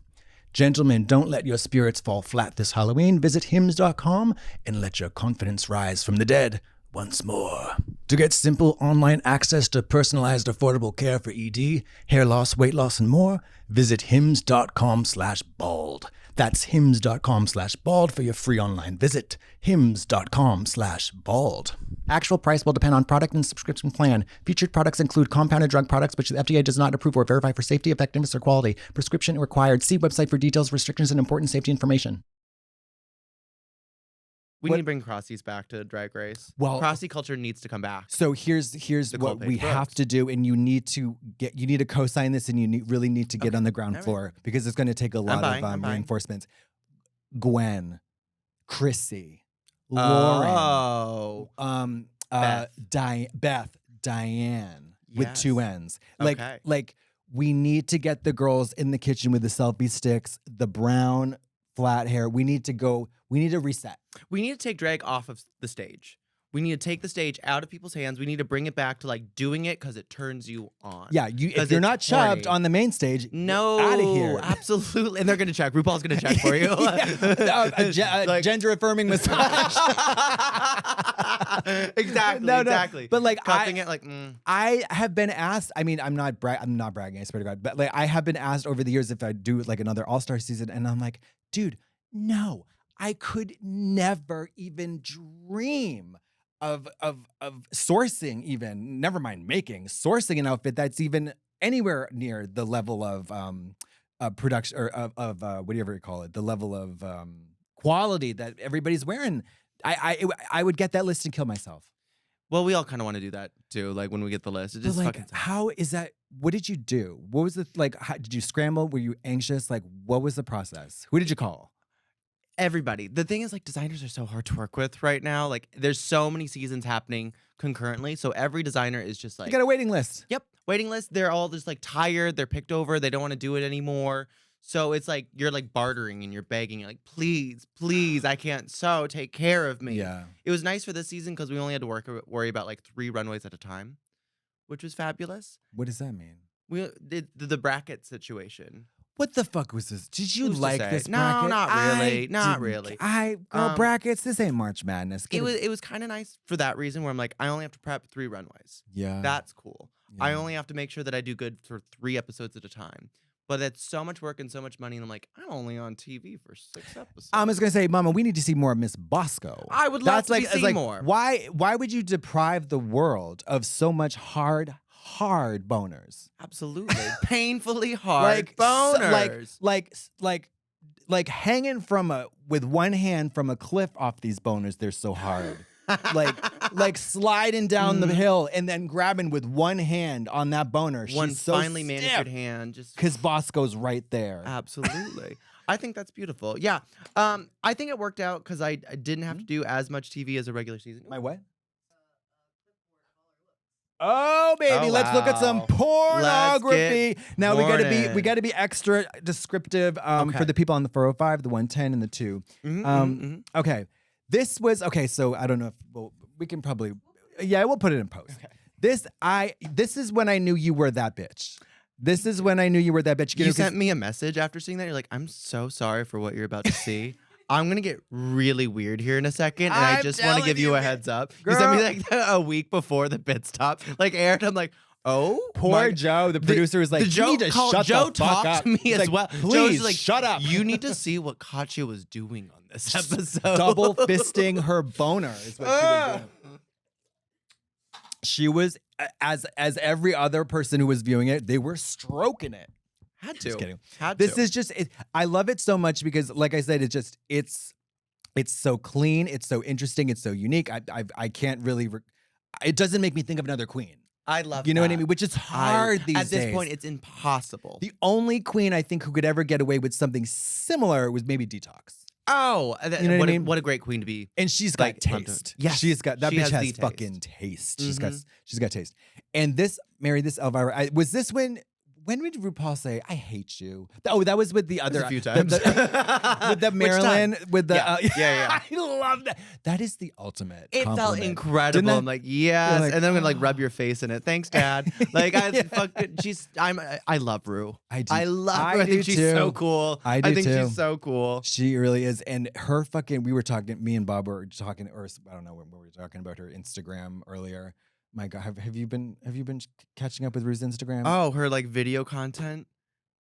Gentlemen, don't let your spirits fall flat this Halloween. Visit hims.com and let your confidence rise from the dead once more. To get simple online access to personalized, affordable care for ED, hair loss, weight loss, and more, visit hims.com/bald. That's hims.com/bald for your free online visit. hims.com/bald. Actual price will depend on product and subscription plan. Featured products include compounded drug products, which the FDA does not approve or verify for safety, effectiveness, or quality. Prescription required. See website for details, restrictions, and important safety information. We need to bring Crossies back to Drag Race. Well, Crossie culture needs to come back. So here's what we have to do, and you need to co-sign this, and you really need to get on the ground floor because it's going to take a lot of reinforcements. Gwen, Chrissy, Lauren, Beth, Diane with two N's. Like we need to get the girls in the kitchen with the selfie sticks, the brown flat hair. We need to reset. We need to take drag off of the stage. We need to take the stage out of people's hands. We need to bring it back to like doing it because it turns you on. Yeah, if you're not shoved on the main stage, no, out of here. Absolutely. And they're going to check. RuPaul's going to check for you. Gender-affirming massage. Exactly. But like I have been asked. I mean, I'm not bragging. I swear to God. But like, I have been asked over the years if I do like another All-Star season, and I'm like, dude, no, I could never even dream of sourcing, even never mind sourcing an outfit that's even anywhere near the level of production or of whatever you call it, the level of quality that everybody's wearing. I would get that list and kill myself. Well, we all kind of want to do that too. Like when we get the list, it just fucking. How is that? What did you do? What was the like? Did you scramble? Were you anxious? Like, what was the process? Who did you call? Everybody. The thing is, like, designers are so hard to work with right now. Like, there's so many seasons happening concurrently. So every designer is just like, you got a waiting list. Yep, waiting list. They're all just like tired. They're picked over. They don't want to do it anymore. So it's like you're like bartering and you're begging. You're like, please, I can't take care of me. Yeah. It was nice for this season because we only had to worry about like 3 runways at a time, which was fabulous. What does that mean? We did the bracket situation. What the fuck was this? Did you like this bracket? No, not really. Not really. Brackets, this ain't March Madness. It was kind of nice for that reason where I'm like, I only have to prep 3 runways. Yeah. That's cool. Yeah. I only have to make sure that I do good for 3 episodes at a time. But it's so much work and so much money. And I'm like, I'm only on TV for 6 episodes. I was going to say, Mama, we need to see more of Miss Bosco. I would love to see more. Why would you deprive the world of so much hard boners? Absolutely. Painfully hard boners. Like hanging with one hand from a cliff off these boners, they're so hard. like sliding down the hill and then grabbing with one hand on that boner. One She's so finely stiff manicured hand. Just because Bosco's right there. Absolutely. I think that's beautiful. Yeah. I think it worked out because I didn't have to do as much TV as a regular season. My what? Oh baby, let's look at some pornography. Now we gotta be extra descriptive for the people on the 405, the 110, and the 2. Okay. This was so I don't know if we can probably we'll put it in post. Okay. This is when I knew you were that bitch. This is when I knew you were that bitch. You sent me a message after seeing that. You're like, I'm so sorry for what you're about to see. I'm going to get really weird here in a second, and I just want to give you a heads up. Girl. You sent me like a week before the bit stop like aired. I'm like, oh, poor Joe. The producer was like, Joe talked to me as well. Please, like, shut up. You need to see what Katya was doing on this episode. Double fisting her boner is what she was doing. She was, as every other person who was viewing it, they were stroking it. Had to. Just kidding. This is just I love it so much because, like I said, it's so clean, it's so interesting, it's so unique. I can't really. It doesn't make me think of another queen. I love you know what I mean, which is hard these days. At this point, it's impossible. The only queen I think who could ever get away with something similar was maybe Detox. Oh, you know what I mean? What a great queen to be. And she's got taste. Yeah, she's got that. Bitch has fucking taste. She's got taste. And this Elvira. Was this when did RuPaul say, I hate you? Oh, that was with the other. A few times. With the Marilyn. With the. Yeah. I love that. That is the ultimate. It compliment. felt incredible. I'm like, yes. Like, and then I'm going to like rub your face in it. Thanks, Dad. Like, I love Ru. I do. I love Ru. I think she's so cool. I do think too. she's so cool. She really is. And her we were talking, me and Bob were talking, or I don't know when we were talking about her Instagram earlier. My God, have you been catching up with Ru's Instagram? Oh, her like video content.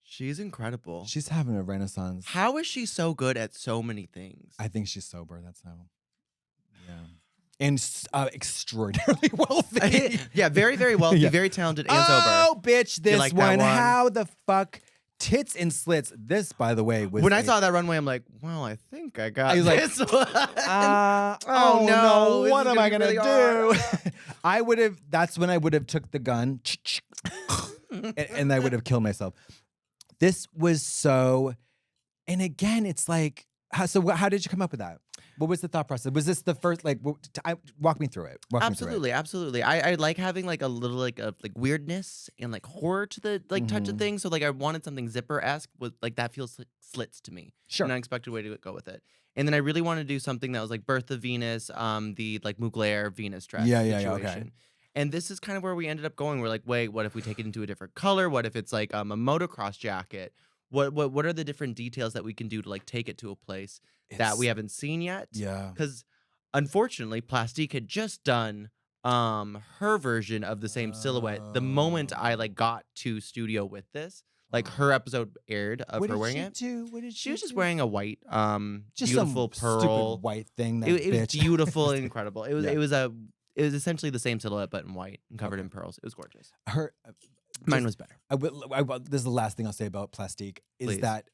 She's incredible. She's having a renaissance. How is she so good at so many things? I think she's sober. That's how. Yeah. And extraordinarily wealthy. Yeah, very, very wealthy, Yeah. very talented, and sober. Oh, bitch, this like that one. one? How the fuck? Tits and slits. This, by the way, was When I saw that runway, I'm like, well, I think I got I was like, this one. oh no, no, this what is am I gonna gonna be do? really I would have. That's when I would have took the gun, and I would have killed myself. This was so, and again, it's like, how did you come up with that? What was the thought process? Was this the first, like, walk me through it. Absolutely, absolutely. I like having like a little like weirdness and like horror to the like touch of things. So like I wanted something zipper-esque with like that feels like slits to me. Sure. An unexpected way to go with it. And then I really wanted to do something that was like Birth of Venus, the like Mugler Venus dress Yeah, situation. okay. And this is kind of where we ended up going. We're like, wait, what if we take it into a different color? What if it's like a motocross jacket? What are the different details that we can do to like take it to a place that we haven't seen yet? Yeah. Because unfortunately, Plastique had just done her version of the same silhouette the moment I like got to studio with this. Like her episode aired of her wearing it. What did She was just wearing a white, just beautiful some pearl stupid white thing. That It was bitch. beautiful and incredible. It was Yeah. it was essentially the same silhouette but in white and covered in pearls. It was gorgeous. Her. Mine was better. This is the last thing I'll say about Plastique is Please. that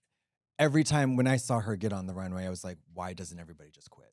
every time when I saw her get on the runway, I was like, why doesn't everybody just quit?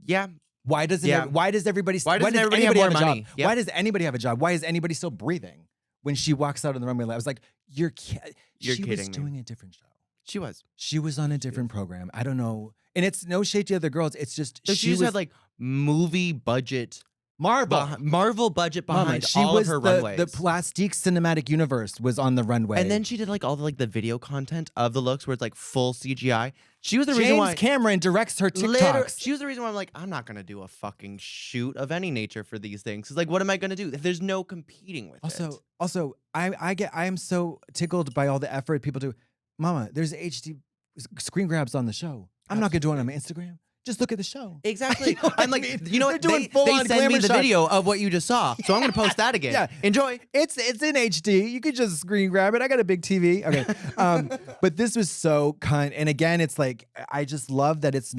Yeah. Why doesn't? Yeah. Why does everybody? Why doesn't everybody have anybody more a money? job? Yep. Why does anybody have a job? Why is anybody still breathing when she walks out on the runway? I was like, You're she kidding was me. doing a different show. She was. She was on a different program. I don't know, and it's no shade to the other girls. It's just So she just was had like movie budget, Marvel budget Mama, behind she all was of her the runways. Plastique cinematic universe was on the runway, And then she did like all the like the video content of the looks where it's like full CGI. She was the reason James why Cameron directs her Later, TikToks. she was the reason why I'm like, I'm not gonna do a fucking shoot of any nature for these things. It's like, what am I gonna do? There's no competing with it. Also, I am so tickled by all the effort people do. Mama, there's HD screen grabs on the show. I'm not gonna do it on my Instagram. Just look at the show. Exactly. You know what I'm I like, mean? you know They're what? doing They full-on send me glamour the shots. video of what you just saw, so I'm gonna post that again. Yeah. Enjoy. It's in HD. You could just screen grab it. I got a big TV. Okay. But this was so kind. And again, it's like I just love that it's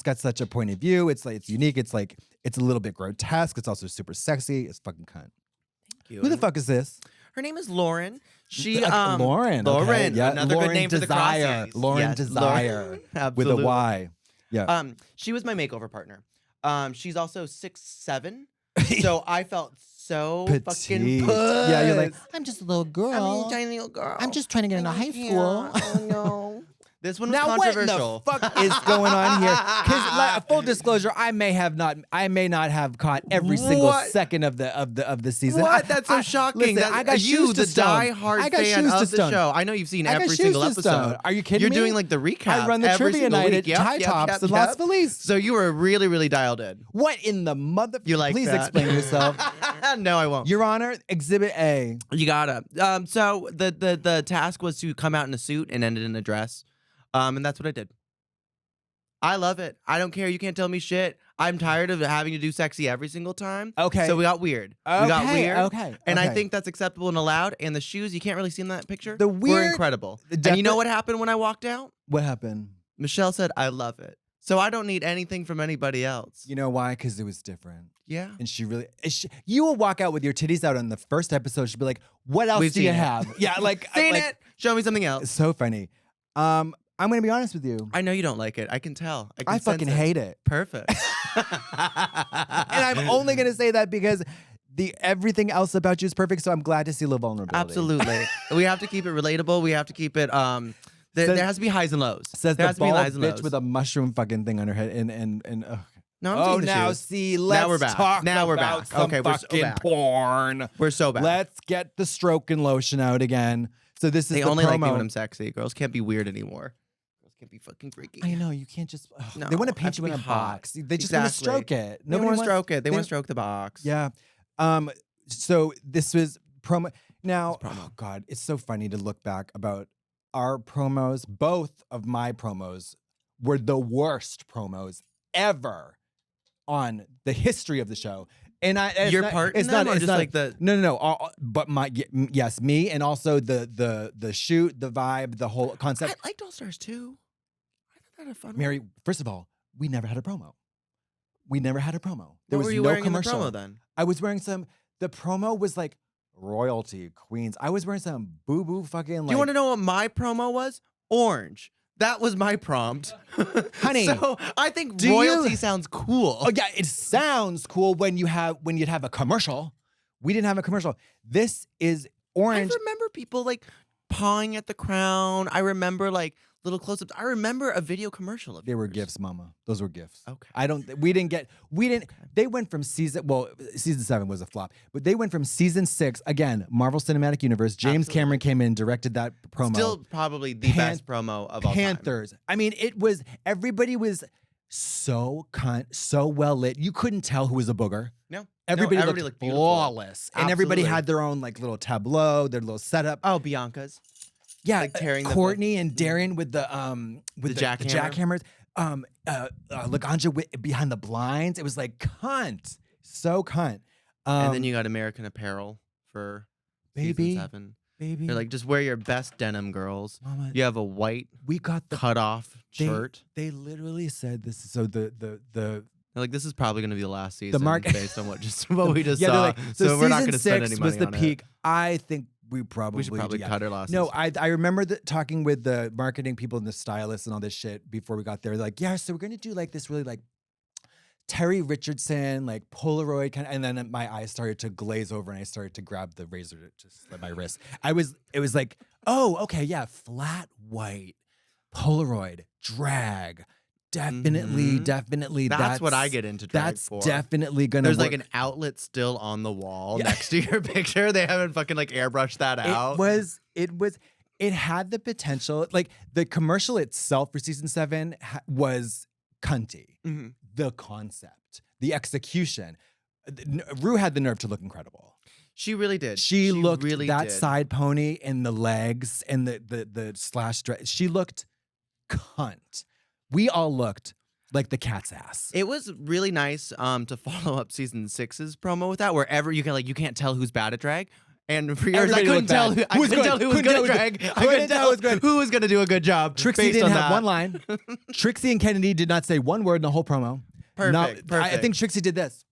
got such a point of view. It's like it's unique. It's like it's a little bit grotesque. It's also super sexy. It's fucking cunt. Thank you. Who the fuck is this? Her name is Lauren. She Lauren. Lauren. Okay. Yeah. Another Lauren good name for the Desire. crossies. Lauren Yes, Desire. Lauren. With a Absolutely. Y. Yeah. She was my makeover partner. She's also 6'7", so I felt so fucking Petite. puss. Yeah, you're like, I'm just a little girl. I'm a tiny little girl. I'm just trying to get into high school. Oh no. This one was Now what in controversial. the fuck is going on here? Because full disclosure, I may not have caught every single What? second of the season. What? That's so I- shocking. listen, That I got you, shoes to the stone. die-hard I got fan shoes to of the stone. show. I know you've seen I got every shoes single to episode. stone. Are you kidding You're me? doing like the recap. I run the every trivia single night week. at Tie Tops in Los Feliz. So you were really, really dialed in. What in the mother? You like Please that? explain yourself. No, I won't. Your Honor, Exhibit A. You gotta. So the task was to come out in a suit and end it in a dress. And that's what I did. I love it. I don't care. You can't tell me shit. I'm tired of having to do sexy every single time. Okay. So we got weird. Okay, We got weird. okay, And I okay. think that's acceptable and allowed. And the shoes, you can't really see in that picture. The were weird- incredible. the And you know defi- what happened when I walked out? What happened? Michelle said, I love it. So I don't need anything from anybody else. You know why? Because it was different. Yeah. And you will walk out with your titties out on the first episode. She'll be like, "What else We've do you seen it. have?" Yeah, like Seen like, it. Show me something It's else. so funny. I'm gonna be honest with you. I know you don't like it. I can tell. I, can I fucking sense it. hate it, Perfect. and I'm only gonna say that because everything else about you is perfect. So I'm glad to see a little vulnerability. Absolutely. We have to keep it relatable. We have to keep it. There has to be highs and lows. Says there the has to be bald highs and bitch lows. with a mushroom fucking thing on her head. And No, I'm oh, seeing the now shoes. see, let's Now we're back. talk Now we're about back. some Okay, we're so fucking back. porn. We're so bad. Let's get the stroke and lotion out again. So this is They the only promo. like me when I'm sexy. Girls can't be weird anymore. Girls can't be fucking freaky. I know you can't just. No, they want to I have paint to you in be a hot. box. They just want to Exactly. stroke it. They want to wants- stroke it. They want to stroke the box. Yeah. So this was promo. Now, It's promo. oh God, it's so funny to look back about our promos. Both of my promos were the worst promos ever on the history of the show. And it's Your not, part in it's them, not, or it's just not, like the- no. But yes, me, and also the shoot, the vibe, the whole concept. I liked All Stars too. I thought that had a fun. Mary, first of all, we never had a promo. There What was were you no wearing commercial. in the promo then? I was wearing some. The promo was like royalty queens. I was wearing some boo boo fucking. Do you want to know what my promo was? Orange. That was my prompt. Honey, so I think do royalty you- sounds cool. Oh yeah, it sounds cool when you'd have a commercial. We didn't have a commercial. This is orange. I remember people like pawing at the crown. I remember like little close-ups. I remember a video commercial of They were yours. gifts, Mama. Those were gifts. Okay. We didn't. They went from season 7 was a flop, but they went from season 6 again. Marvel Cinematic Universe. James Absolutely. Cameron came in, directed that promo. Still probably the best promo of all time. Panthers. I mean, everybody was so well lit. You couldn't tell who was a booger. No. Everybody everybody looked beautiful. flawless, and everybody Absolutely. had their own like little tableau, their little setup. Oh, Bianca's. Yeah, like tearing the- Courtney and Darren with the jackhammer. jackhammers. Laganja behind the blinds. It was like cunt, so cunt. And then you got American Apparel for baby, season 7. baby. They're like, just wear your best denim, girls. Mama, You have a white we got the cut-off shirt. They literally said this. So the They're like, this is probably going to be the last season market- based on what we just yeah, saw. they're like, so we're not season going to spend 6 any was money the on peak. it. I think we probably We should probably yeah. cut our losses. No, I remember talking with the marketing people and the stylists and all this shit before we got there. They're like, yeah, so we're gonna do like this really like Terry Richardson, like Polaroid kind of, and then my eyes started to glaze over and I started to grab the razor to slit my wrist. It was like, oh, okay, yeah, flat white, Polaroid, drag. Definitely. That's what I get into drag That's for. definitely gonna There's work. like an outlet still on the wall next to your picture. They haven't fucking like airbrushed that out. It had the potential. Like the commercial itself for season 7 was cunty. Mhm. The concept, the execution. Rue had the nerve to look incredible. She really did. She looked really that did. side pony and the legs and the slash dress. She looked cunt. We all looked like the cat's ass. It was really nice to follow up season 6's promo with that, wherever you can't tell who's bad at drag. And for yours, I Everybody couldn't looked tell bad. who was good at drag. I couldn't tell who was going to do a good job. Trixie based didn't on have that. one line. Trixie and Kennedy did not say one word in the whole promo. Perfect. I think Trixie did this.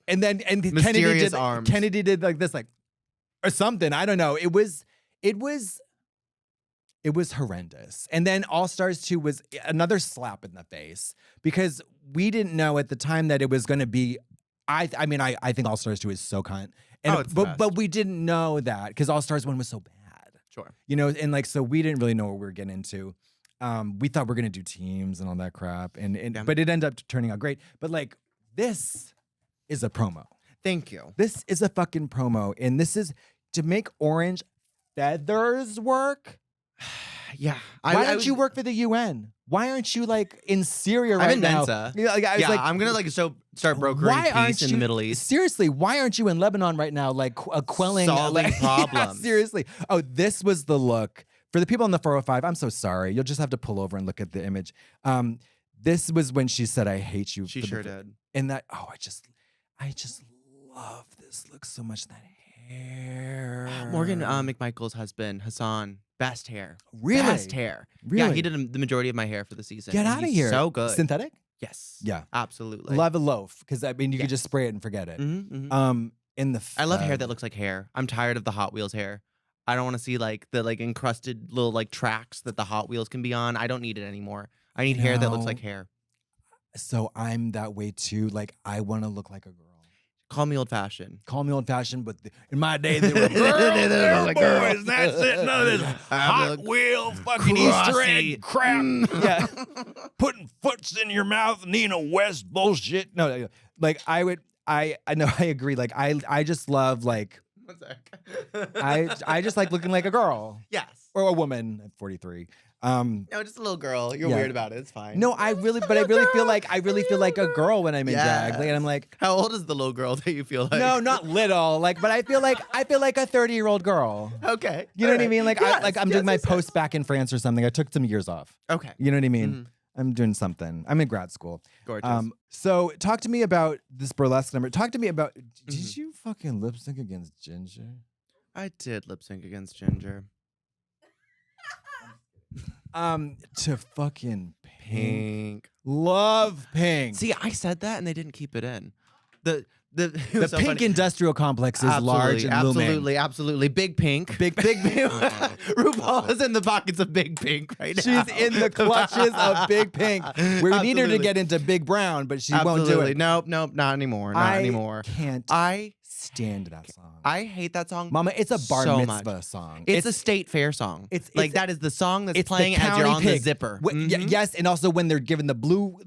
And then Mysterious arms. Kennedy did like this, like, or something. I don't know. It was horrendous. And then All Stars 2 was another slap in the face because we didn't know at the time that it was going to be. I think All Stars 2 is so cunt. And it's the best. but we didn't know that because All Stars 1 was so bad. Sure. You know, and like so we didn't really know what we were getting into. We thought we were gonna do teams and all that crap, Yeah. but it ended up turning out great. But like this is a promo. Thank you. This is a fucking promo, and this is to make orange feathers work. Yeah. Why don't you work for the UN? Why aren't you like in Syria right I'm in now? Mensa. Yeah, like, I was Yeah, like, I'm gonna like start brokering why aren't peace in you- the Middle East. Seriously, why aren't you in Lebanon right now, like quelling Solving like, problems. Yeah, seriously. Oh, this was the look for the people on the 405. I'm so sorry. You'll just have to pull over and look at the image. This was when she said, "I hate you." She for sure the, did. And that, oh, I just love this look so much. That hair. Morgan McMichael's husband, Hassan, best hair. Really? Best hair. Really? Yeah, he did the majority of my hair for the season. Get and out of he's here. So good. Synthetic? Yes. Yeah. Absolutely. Love a loaf because I mean you could Yes. just spray it and forget it. Mhm, mhm. In the I love hair that looks like hair. I'm tired of the Hot Wheels hair. I don't want to see like the like encrusted little like tracks that the Hot Wheels can be on. I don't need it anymore. I need hair that looks No. like hair. So I'm that way too. Like I want to look like a girl. Call me old fashioned. Call me old fashioned, but in my day they were They were like girls. boys. That's it. None of this Hot Wheel fucking Easter Crossy. egg crap. Yeah, putting foots in your mouth, Nina West bullshit. No, like I would. I know. I agree. Like I just love like One sec. I just like looking like a girl Yes. or a woman at 43. No, just a little girl. You're Yeah. weird about it. It's fine. No, I really feel like a girl when I'm in drag. Like, and I'm like, How old is the little girl that you feel like? no, not little. Like, but I feel like a 30-year-old girl. Okay. You know what I Alright. mean? Like, Yes, I'm yes, doing my yes, yes. post back in France or something. I took some years off. Okay. You know what I mean? I'm doing something. I'm in grad school. Gorgeous. So talk to me about this burlesque number. Talk to me about. Did you fucking lip sync against Ginger? I did lip sync against Ginger. To fucking Pink. Pink. Love Pink. See, I said that and they didn't keep it in. It the was so Pink funny. industrial complex is large and looming. Absolutely. Big Pink. Big RuPaul is in the pockets of Big Pink right now. She's in the clutches of Big Pink. We need her to Absolutely. get into Big Brown, but she won't do it. Nope, not anymore. Not anymore. Can't I stand that song. I hate that song. Mama, it's a bar so mitzvah much. song. It's a state fair song. it's like that is the song that's it's the playing as you're county on pig. the zipper. Yes, and also when they're giving the blue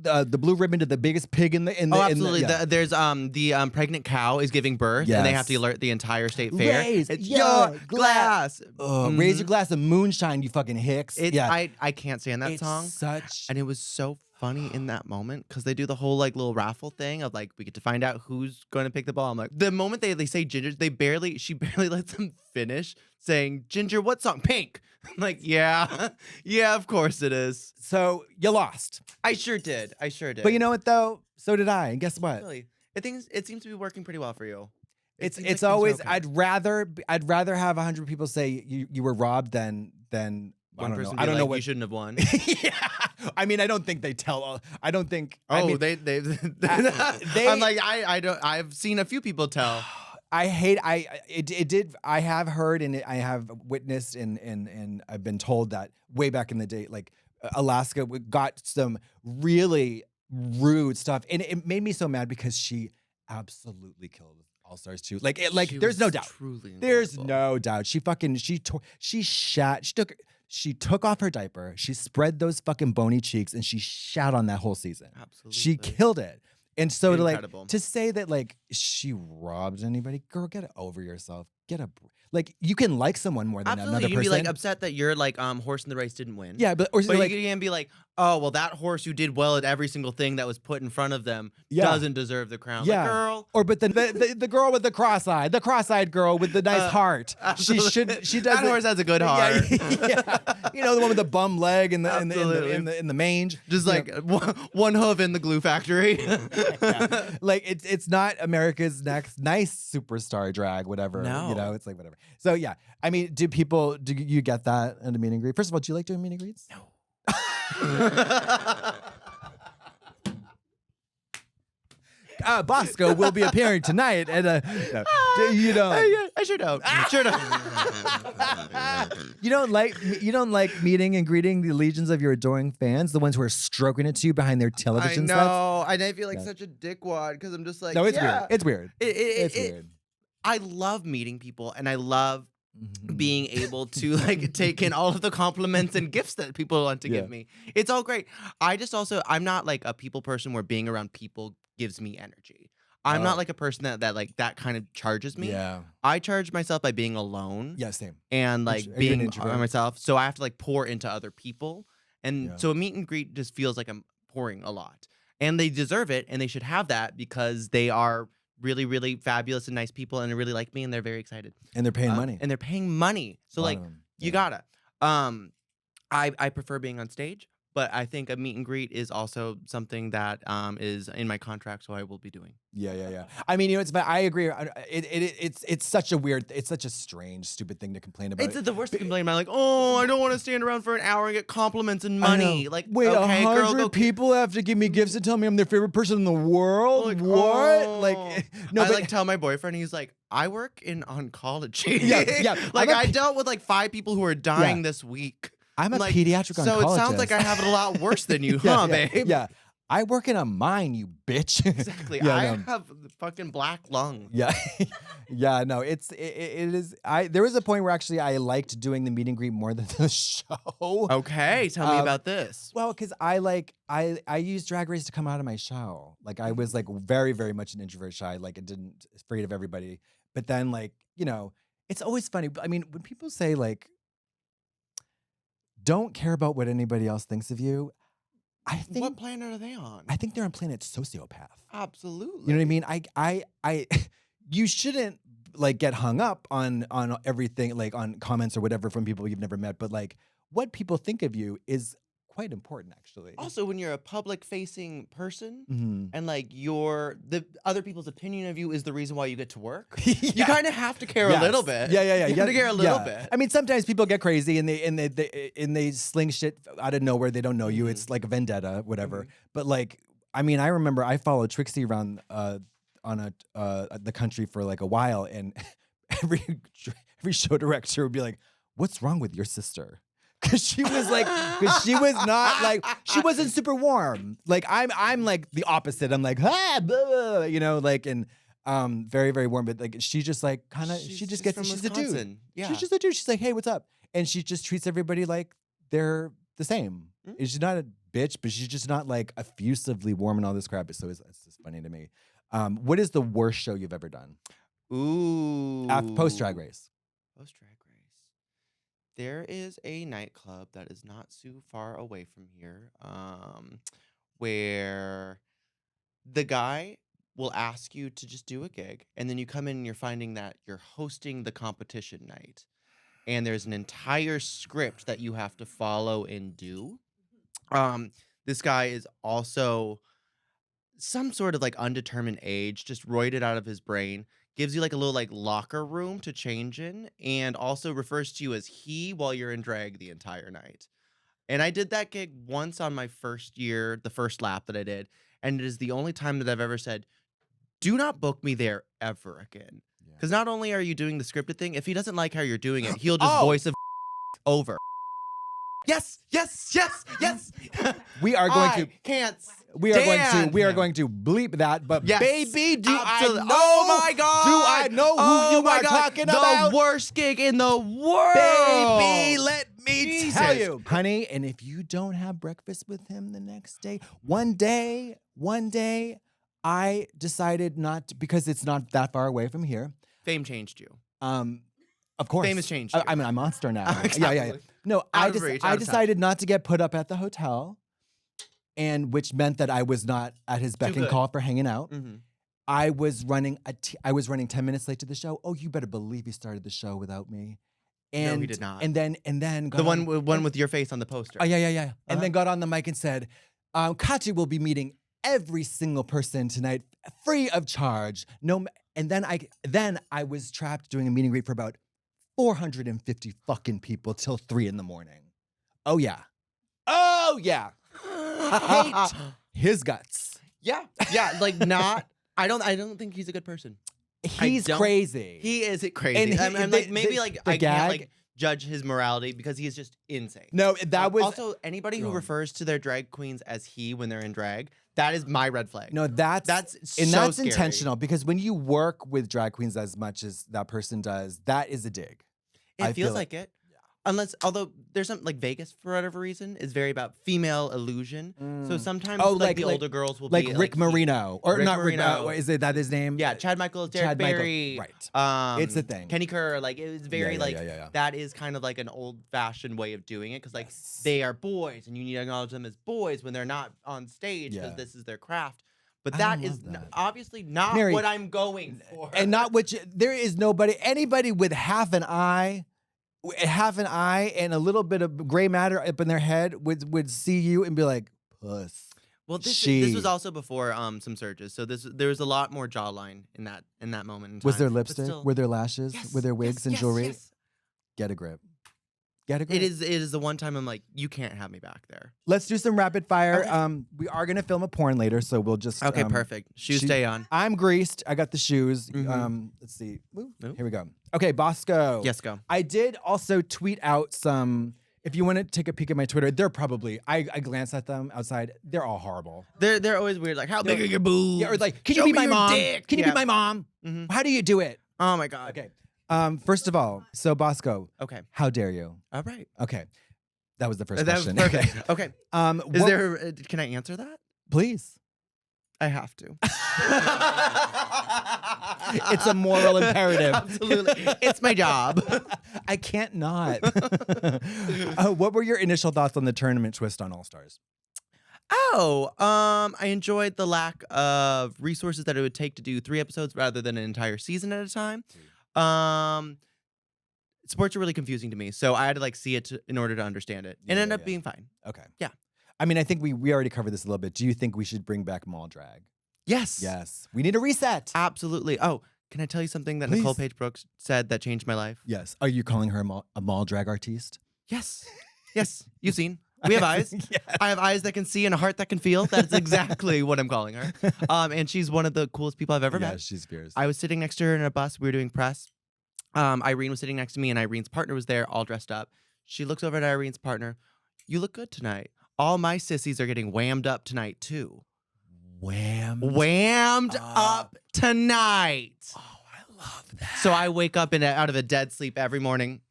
ribbon to the biggest pig in the Oh, absolutely. yeah. There's the pregnant cow is giving birth, and they have to Yes. alert the entire state fair. Raise It's your your glass. Raise your glass of moonshine, you fucking hicks. It's, yeah, I can't stand that it's song. such. And it was so funny in that moment because they do the whole like little raffle thing of like we get to find out who's going to pick the ball. I'm like, the moment they say Ginger, she barely lets them finish saying Ginger, what song? Pink. I'm like, yeah, yeah, of course it is. So you lost, I sure did. but you know what though? So did I. And guess what? really, it seems to be working pretty well for you. It It's seems like it's things are always. okay. I'd rather have 100 people say you were robbed than one I don't person. know. I don't know like, what you shouldn't have won. yeah. I mean, I don't think they tell. I don't think. Oh, I mean, they. I'm like I don't. I've seen a few people tell. I hate. It did. I have heard and I have witnessed and I've been told that way back in the day, like Alaska got some really rude stuff, and it made me so mad because she absolutely killed All Stars 2. She there's no was doubt. Truly There's incredible. no doubt. She took off her diaper, she spread those fucking bony cheeks, and she shat on that whole season. Absolutely. She killed it. And so Incredible. to say that like she robbed anybody, girl, get over yourself. You can like someone more than Absolutely, another you can person. be like upset that your like horse in the race didn't win. Yeah, but But like you can be like, oh well, that horse who did well at every single thing that was put in front of them Yeah. doesn't deserve the crown. yeah, Like, girl. Or but the girl with the cross-eyed girl with the nice heart. Absolutely. She does That horse has a good heart. Yeah, you know, the one with the bum leg and the Absolutely. in the mange. Just You like know, one hoof in the glue factory. yeah. Like it's not America's next nice superstar drag, whatever. No. You know, it's like whatever. So yeah, I mean, do you get that at a meet and greet? First of all, do you like doing meet and greets? No. Bosco will be appearing tonight at a. No, you know, I sure don't. Sure don't. you don't like meeting and greeting the legions of your adoring fans, the ones who are stroking it to you behind their I television sets. know. I feel like Yeah. such a dickwad because I'm just like, No, it's yeah. weird. It's weird. It's It- weird. I love meeting people and I love Mhm. being able to like take in all of the compliments and gifts that people want to Yeah. give me. It's all great. I'm not like a people person where being around people gives me energy. I'm Oh. not like a person that kind of charges me. Yeah. I charge myself by being alone Yeah. Same. and like Are you an being introvert? by myself. So I have to like pour into other people. And Yeah. so a meet and greet just feels like I'm pouring a lot. And they deserve it and they should have that because they are really, really fabulous and nice people and they really like me and they're very excited. And they're paying money. And they're paying money. So A lot like of them. you Yeah. gotta. I prefer being on stage, but I think a meet and greet is also something that is in my contract, so I will be doing. Yeah. I mean, you know, I agree. It's such a strange, stupid thing to complain about. It's the worst to complain about, like, oh, I don't want to stand around for an hour and get compliments and I money. know. Like, wait, okay, girl, 100 go people have to give me gifts and tell me I'm their favorite person in the world. Like, what? oh. Like, no, I but like tell my boyfriend, he's like, I work in oncology. Yeah. Like I'm a I pe- dealt with like 5 people who are dying this week. I'm a like, pediatric oncologist. So it sounds like I have it a lot worse than you, huh, babe? Yeah. I work in a mine, you bitch. Exactly. Yeah, I no. have the fucking black lung. Yeah, yeah, no, it is. There was a point where actually I liked doing the meet and greet more than the show. Okay, tell me about this. Well, because I used Drag Race to come out of my shell. Like I was like very, very much an introvert, shy. Like it didn't afraid of everybody. But then like it's always funny. I mean, when people say like, don't care about what anybody else thinks of you, I think What planet are they on? I think they're on planet sociopath. Absolutely. You know what I mean? I you shouldn't like get hung up on everything, like on comments or whatever from people you've never met, but like what people think of you is quite important, actually. Also, when you're a public-facing person Mhm. and like the other people's opinion of you is the reason why you get to work, Yeah. you kind of have to care a Yes. little bit. Yeah. You have to care a little bit. I mean, sometimes people get crazy and they sling shit out of nowhere. They don't know you. It's like a vendetta, whatever. But like, I mean, I remember I followed Trixie around on the country for like a while, and every show director would be like, "What's wrong with your sister?" Because she was not like, she wasn't super warm. Like I'm like the opposite. I'm like, blah, blah, you know, like, and very, very warm. But like, she just like kind of, she just gets, from she's a dude. Wisconsin. Yeah. She's just a dude. She's like, hey, what's up? And she just treats everybody like they're the same. Mm. And she's not a bitch, but she's just not like effusively warm and all this crap. So it's just funny to me. What is the worst show you've ever done? Ooh. Post Drag Race. Post Drag Race. There is a nightclub that is not too far away from here, where the guy will ask you to just do a gig, and then you come in and you're finding that you're hosting the competition night, and there's an entire script that you have to follow and do. This guy is also some sort of like undetermined age, just roided out of his brain. Gives you like a little like locker room to change in, and also refers to you as he while you're in drag the entire night. And I did that gig once on my first year, the first lap that I did, and it is the only time that I've ever said, do not book me there ever again. Because not only are you doing the scripted thing, if he doesn't like how you're doing it, he'll just voice a over. Yes. We are going to can't. We are going to bleep that, but Yes, baby, do absolutely. I know? Oh my God! Do I know who you are talking about? The worst gig in the world, Baby, let me tell Jesus. you, honey. And if you don't have breakfast with him the next day, one day, I decided not to, because it's not that far away from here. Fame changed you. Of course, Fame has changed. I mean, I'm a monster now. Exactly. Yeah. No, I decided not to get put up at the hotel. And which meant that I was not at his beck and call for hanging out. Mm-hmm. I was running 10 minutes late to the show. Oh, you better believe he started the show without me. And No, he did not. And then The one with your face on the poster. Oh yeah. And then got on the mic and said, Katya will be meeting every single person tonight, free of charge. No, and then I was trapped doing a meet and greet for about 450 fucking people till 3 a.m. Oh yeah. Hate his guts. Yeah, like not. I don't think he's a good person. He's crazy. He is crazy. And I'm like maybe like I gag? can't like judge his morality because he is just insane. No, that was also anybody who refers to their drag queens as he when they're in drag. That is my red flag. No, that's so scary. intentional because when you work with drag queens as much as that person does, that is a dig. It feels like it. Although there's some like Vegas for whatever reason is very about female illusion. So sometimes the older girls will like be Rick Marino or Rick not Marino. Rick. Is it that his name? Yeah, Chad Michaels, Derek Barry. Right. It's a thing. Kenny Kerr, like it was very Yeah. that is kind of like an old fashioned way of doing it because like they are boys and you need to acknowledge them as boys when they're not on stage because this is their craft. But that is obviously not Mary, what I'm going for. And not there is anybody with half an eye and a little bit of gray matter up in their head would see you and be like, puss. Well, this was also before some surges, so there was a lot more jawline in that moment in time. Was there lipstick? Were there lashes? Yes, Were there wigs and jewelry? Yes. Get a grip. It is the one time I'm like, you can't have me back there. Let's do some rapid fire. Okay. We are gonna film a porn later, so we'll just Okay, perfect. Shoes stay on. I'm greased. I got the shoes. Mhm. Let's see. Ooh, Nope. Here we go. Okay, Bosco. Yes, go. I did also tweet out some. If you want to take a peek at my Twitter, they're probably. I glanced at them outside. They're all horrible. They're always weird. Like, how big are your boobs? Yeah, or like, can Show you be me my your mom? dick. Can you Yeah. be my mom? Mhm. How do you do it? Oh my god. Okay. First of all, so Bosco. Okay. How dare you? All right. Okay. That was the first That was question. perfect. Okay. Is what- there? Can I answer that? Please. I have to. It's a moral imperative. Absolutely. It's my job. I can't not. What were your initial thoughts on the tournament twist on All Stars? Oh, I enjoyed the lack of resources that it would take to do 3 episodes rather than an entire season at a time. Sports are really confusing to me, so I had to like see it in order to understand it. It ended up being fine. Okay. Yeah. I mean, I think we already covered this a little bit. Do you think we should bring back mall drag? Yes. Yes. We need a reset. Absolutely. Oh, can I tell you something that Please. Nicole Page Brooks said that changed my life? Yes. Are you calling her a mall drag artiste? Yes. Yes. You've seen. We have eyes. Yes. I have eyes that can see and a heart that can feel. That's exactly what I'm calling her. And she's one of the coolest people I've ever Yeah, met. she's fierce. I was sitting next to her in a bus. We were doing press. Irene was sitting next to me, and Irene's partner was there, all dressed up. She looks over at Irene's partner. You look good tonight. All my sissies are getting whammed up tonight, too. Whammed up tonight. Oh, I love that. So I wake up out of a dead sleep every morning.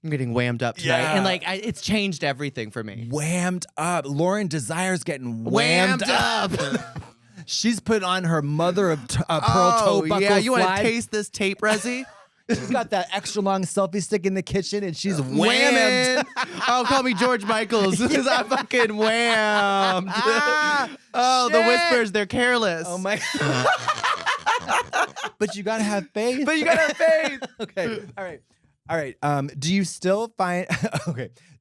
I'm getting whammed up tonight. Yeah. And like, it's changed everything for me. Whammed up. Lauren Desire's getting whammed up. She's put on her mother of pearl toe buckle yeah, you want to slide. taste this tape, Resi? She's got that extra long selfie stick in the kitchen and she's whammed. Oh, call me George Michaels. Because I'm fucking whammed. Oh, the shit. whispers, they're careless. Oh my. But you gotta have faith. But you gotta have faith. Okay. All right. Do you still find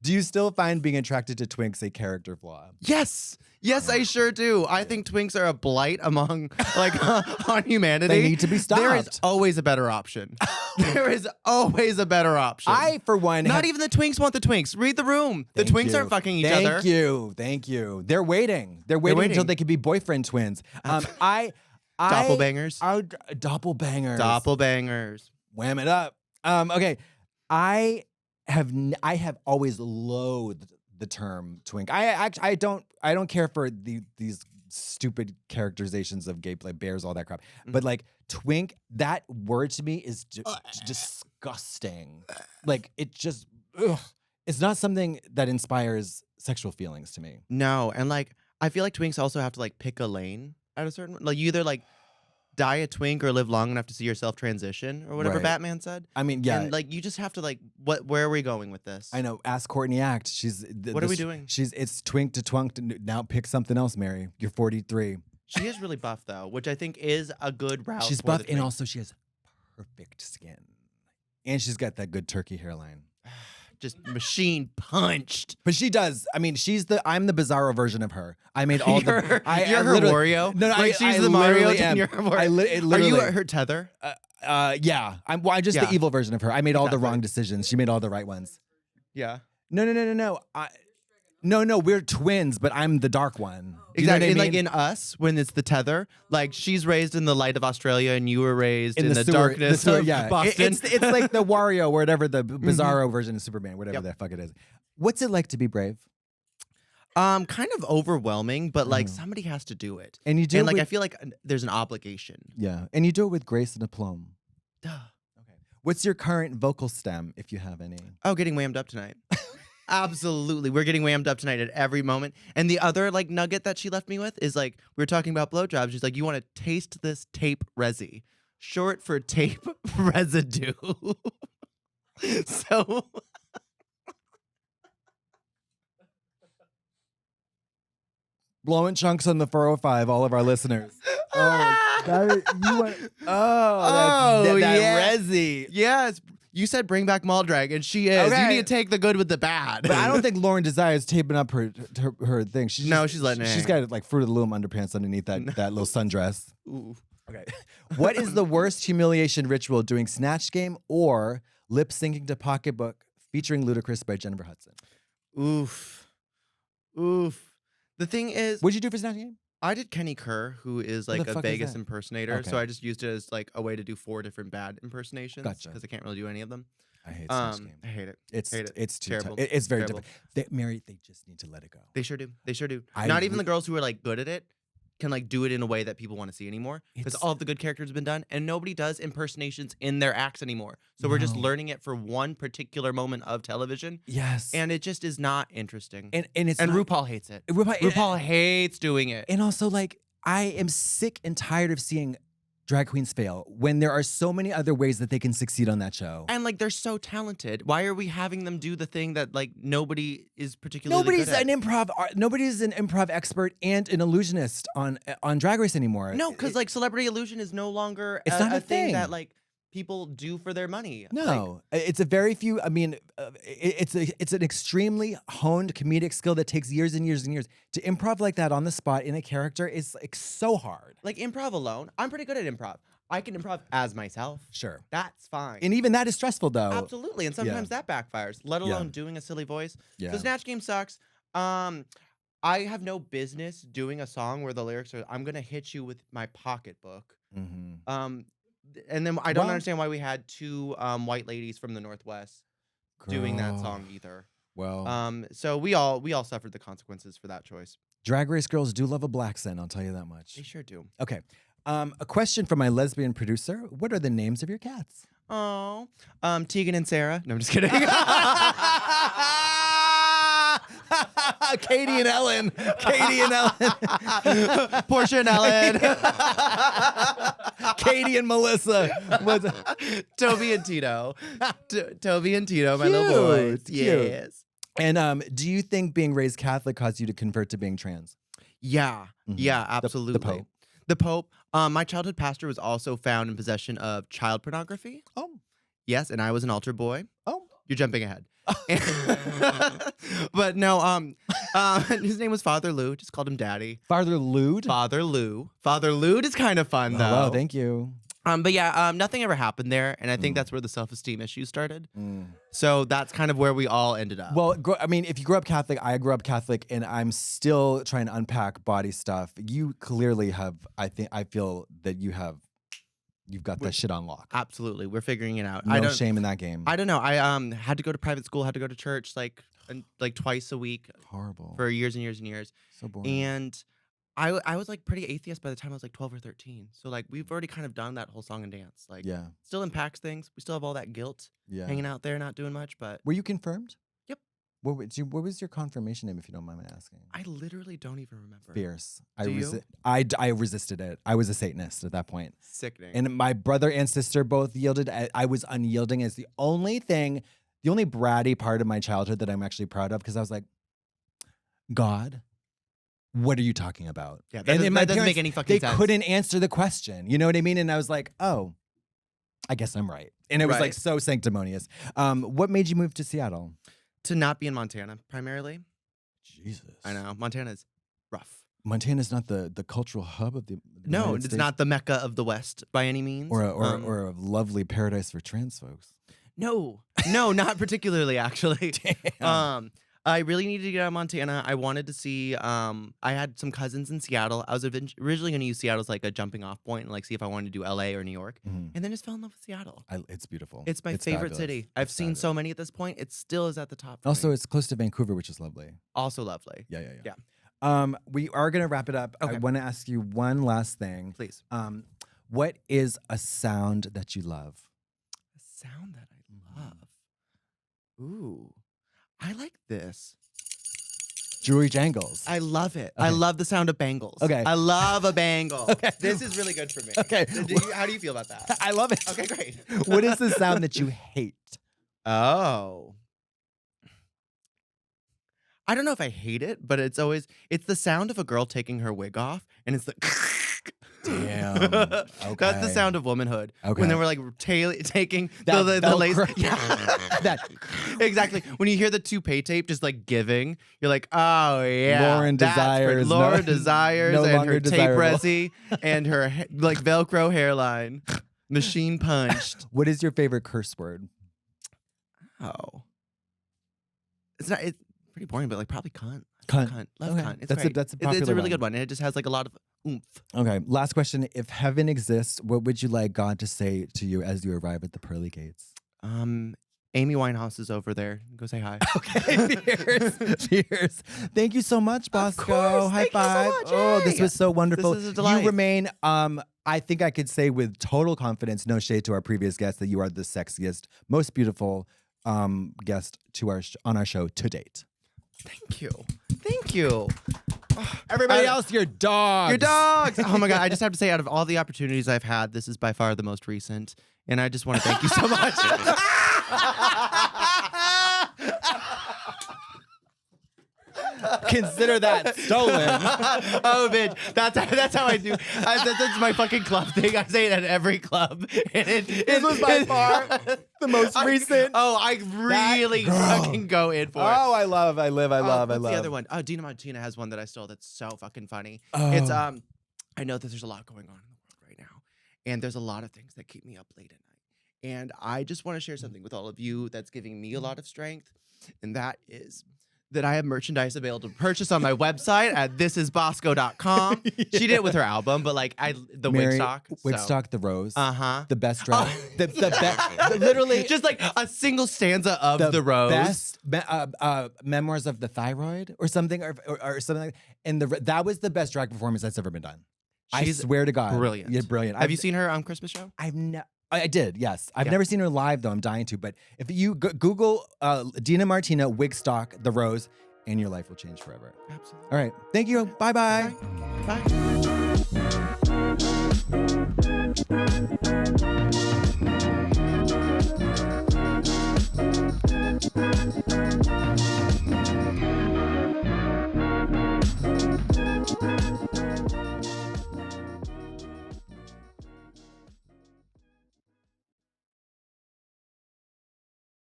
Do you still find being attracted to twinks a character flaw? Yes. Yes, I sure do. I think twinks are a blight among, like, on humanity. They need to be There is stopped. always a better option. There is always a better option. I, for one, Not even the twinks want the twinks. Read the room. The twinks aren't fucking each other. Thank you. They're waiting. They're waiting until they can be boyfriend twins. I Doppelbangers. Doppelbangers. Doppelbangers. Wham it up. Okay. I have always loathed the term twink. I don't care for these stupid characterizations of gay play, bears, all that crap. But like twink, that word to me is disgusting. Like it just, it's not something that inspires sexual feelings to me. No, and like I feel like twinks also have to like pick a lane at a certain, like you either like die a twink or live long enough to see yourself transition or whatever Right. Batman said. I mean, yeah. And like you just have to like, where are we going with this? I know. Ask Courtney Act. What are we doing? It's twink to twunk. Now pick something else, Mary. You're 43. She is really buff though, which I think is a good route. She's for buff the and twink. also she has perfect skin. And she's got that good turkey hairline. just machine punched. But she does. I mean, I'm the Bizarro version of her. I made all You're the. her literally- Wario. No, like she's I the Mario literally and am. you're her Wario. Are Literally. you her tether? Yeah. I'm just Yeah. the evil version of her. I made all the Exactly. wrong decisions. She made all the right ones. Yeah. No. No, we're twins, but I'm the dark one. You know what Exactly. I And like mean? in Us, when it's the tether, like she's raised in the light of Australia and you were raised in the sewer- darkness sewer, of yeah. Boston. It's like the Wario or whatever, the Bizarro version of Superman, whatever the fuck it is. What's it like to be brave? Kind of overwhelming, but like somebody has to do it. And you do And it like with, I feel like there's an obligation. yeah, and you do it with grace and aplomb. Duh. Okay. What's your current vocal stem, if you have any? Oh, getting whammed up tonight. Absolutely. We're getting whammed up tonight at every moment. And the other like nugget that she left me with is like, we were talking about blowjobs. She's like, you want to taste this tape resi. Short for tape residue. So Blowing chunks on the 405, all of our listeners. That yeah. resi. yes, you said bring back mall drag, and she is. Okay. You need to take the good with the bad. But I don't think Lauren Desire is taping up her thing. No, she's letting it She's hang. got like Fruit of the Loom underpants underneath that little sundress. Ooh. Okay. What is the worst humiliation ritual, doing Snatch Game or lip syncing to Pocketbook featuring Ludacris by Jennifer Hudson? Oof. The thing is, What'd you do for Snatch Game? I did Kenny Kerr, who is like the a fuck is Vegas that? impersonator. Okay. So I just used it as like a way to do 4 different bad impersonations. Gotcha. Because I can't really do any of them. I hate Snatch Game. I hate it. It's hate it. it's too Terrible. tough. It's very Terrible. difficult. Mary, they just need to let it go. They sure do. They sure do. I Not even re- the girls who are like good at it can like do it in a way that people want to see anymore. Because It's- all of the good characters have been done, and nobody does impersonations in their acts anymore. So we're just No. learning it for one particular moment of television, Yes. and it just is not interesting. and it's And not- RuPaul hates it. RuPaul, RuPaul hates doing it. and also like I am sick and tired of seeing drag queens fail when there are so many other ways that they can succeed on that show. And like they're so talented. Why are we having them do the thing that like nobody is particularly Nobody's good at? Nobody's an improv expert and an illusionist on Drag Race anymore. No, because like celebrity illusion is no longer It's a, not a thing thing. that like people do for their money. No, it's a very few. I mean, it's an extremely honed comedic skill that takes years and years and years to improv like that on the spot in a character is like so hard. Like improv alone, I'm pretty good at improv. I can improv as myself. Sure, That's fine. and even that is stressful though. Absolutely, and sometimes that backfires. Let alone doing a silly voice. Yeah. The Snatch Game sucks. I have no business doing a song where the lyrics are, "I'm gonna hit you with my pocketbook." Mm-hmm. And then I don't understand why we had two white ladies from the Northwest doing that song either. Well, So we all suffered the consequences for that choice. Drag Race girls do love a black scent. I'll tell you that much. They sure do. Okay. A question from my lesbian producer. What are the names of your cats? Oh, Tegan and Sarah. No, I'm just kidding. Katie and Ellen. Katie and Ellen. Portia and Ellen. Katie and Melissa. Toby and Tito. Toby and Tito, my little boys. Cute. Yes. And do you think being raised Catholic caused you to convert to being trans? Yeah. Mhm. Yeah, absolutely. Pope. The Pope. My childhood pastor was also found in possession of child pornography. Oh. Yes, and I was an altar boy. Oh. You're jumping ahead. But no, his name was Father Lou. Just called him Daddy. Father Lude? Father Lou. Father Lude is kind of fun though. Oh, thank you. But yeah, nothing ever happened there, and I think that's where the self-esteem issue started. Mm. So that's kind of where we all ended up. Well, I mean, if you grew up Catholic, I grew up Catholic, and I'm still trying to unpack body stuff. You clearly have. I feel that you've got that shit on lock. Absolutely, we're figuring it out. No shame in that game. I don't know. I had to go to private school, had to go to church like twice a week Horrible. for years and years and years. So boring. And I was like pretty atheist by the time I was like 12 or 13. So like we've already kind of done that whole song and dance. Like Yeah. still impacts things. We still have all that guilt Yeah. hanging out there, not doing much. But Were you confirmed? Yep. What was your confirmation name, if you don't mind me asking? I literally don't even remember. Fierce. Do you? I resisted it. I was a Satanist at that point. Sickening. And my brother and sister both yielded. I was unyielding as the only bratty part of my childhood that I'm actually proud of, because I was like, God, what are you talking about? Yeah, that doesn't make any fucking sense. They couldn't answer the question. You know what I mean? And I was like, oh, I guess I'm right. And it was like so sanctimonious. What made you move to Seattle? To not be in Montana, primarily. Jesus. I know. Montana's rough. Montana's not the cultural hub of the No, United it's States? not the Mecca of the West by any means. Or a lovely paradise for trans folks. No, not particularly, actually. Damn. I really needed to get out of Montana. I wanted to see. I had some cousins in Seattle. I was originally going to use Seattle as like a jumping off point and like see if I wanted to do LA or New York, and then just fell in love with Seattle. It's beautiful. It's my favorite fabulous. city. I've seen so many at this point. It still is at the top. For Also, me. it's close to Vancouver, which is lovely. Also lovely. Yeah. We are gonna wrap it up. Okay. I want to ask you one last thing. Please. What is a sound that you love? A sound that I love. Ooh, I like this. Jewelry jangles. I love it. I love the sound of bangles. Okay. I love a bangle. Okay. This is really good for me. Okay. How do you feel about that? I love it. Okay, great. What is the sound that you hate? Oh. I don't know if I hate it, but it's the sound of a girl taking her wig off, and it's the Damn. That's the Okay. sound of womanhood. Okay. When they were like taking That the lace. Velcro. Yeah. That Exactly. When you hear the toupee tape just like giving, you're like, oh yeah. Lauren that's desires great. Lauren no- desires no and longer her tape desirable. resi and her like Velcro hairline. Machine punched. What is your favorite curse word? Oh. It's pretty boring, but like probably cunt. Cunt. Love Okay. cunt. It's That's great. a It's a popular really one. good one. And it just has like a lot of oomph. Okay, last question. If heaven exists, what would you like God to say to you as you arrive at the pearly gates? Amy Winehouse is over there. Go say hi. Okay, Cheers. Thank you so much, Bosco. course. High Thank you so five. much. Oh, this Yay. was so wonderful. This is a delight. You remain, I think I could say with total confidence, no shade to our previous guests, that you are the sexiest, most beautiful guest on our show to date. Thank you. Thank you. Everybody else, your dogs. Your dogs. Oh my God. I just have to say, out of all the opportunities I've had, this is by far the most recent. And I just want to thank you so much. consider that stolen. Oh, bitch. That's how I do. That's my fucking club thing. I say it at every club. And This was by far the most recent. I really fucking go in for it. Oh, I love. What's the other one? Oh, Dina Martina has one that I stole that's so fucking funny. It's I know that there's a lot going on in the world right now, and there's a lot of things that keep me up late at night. And I just want to share something with all of you that's giving me a lot of strength, and that is that I have merchandise available to purchase on my website at thisisbosco.com. She did it with her album, but like the Wigstock. Wigstock, the Rose. The best dress. The best. Literally, just like a single stanza of the Rose. Best memoirs of the thyroid or something, or something like. And that was the best drag performance that's ever been done. She's I swear to God, brilliant. Yeah, brilliant. Have you seen her Christmas show? I did, yes. I've never seen her live, though. I'm dying to. But if you Google Dina Martina, Wigstock, The Rose, and your life will change forever. Absolutely. All right. Thank you. Bye-bye. Bye.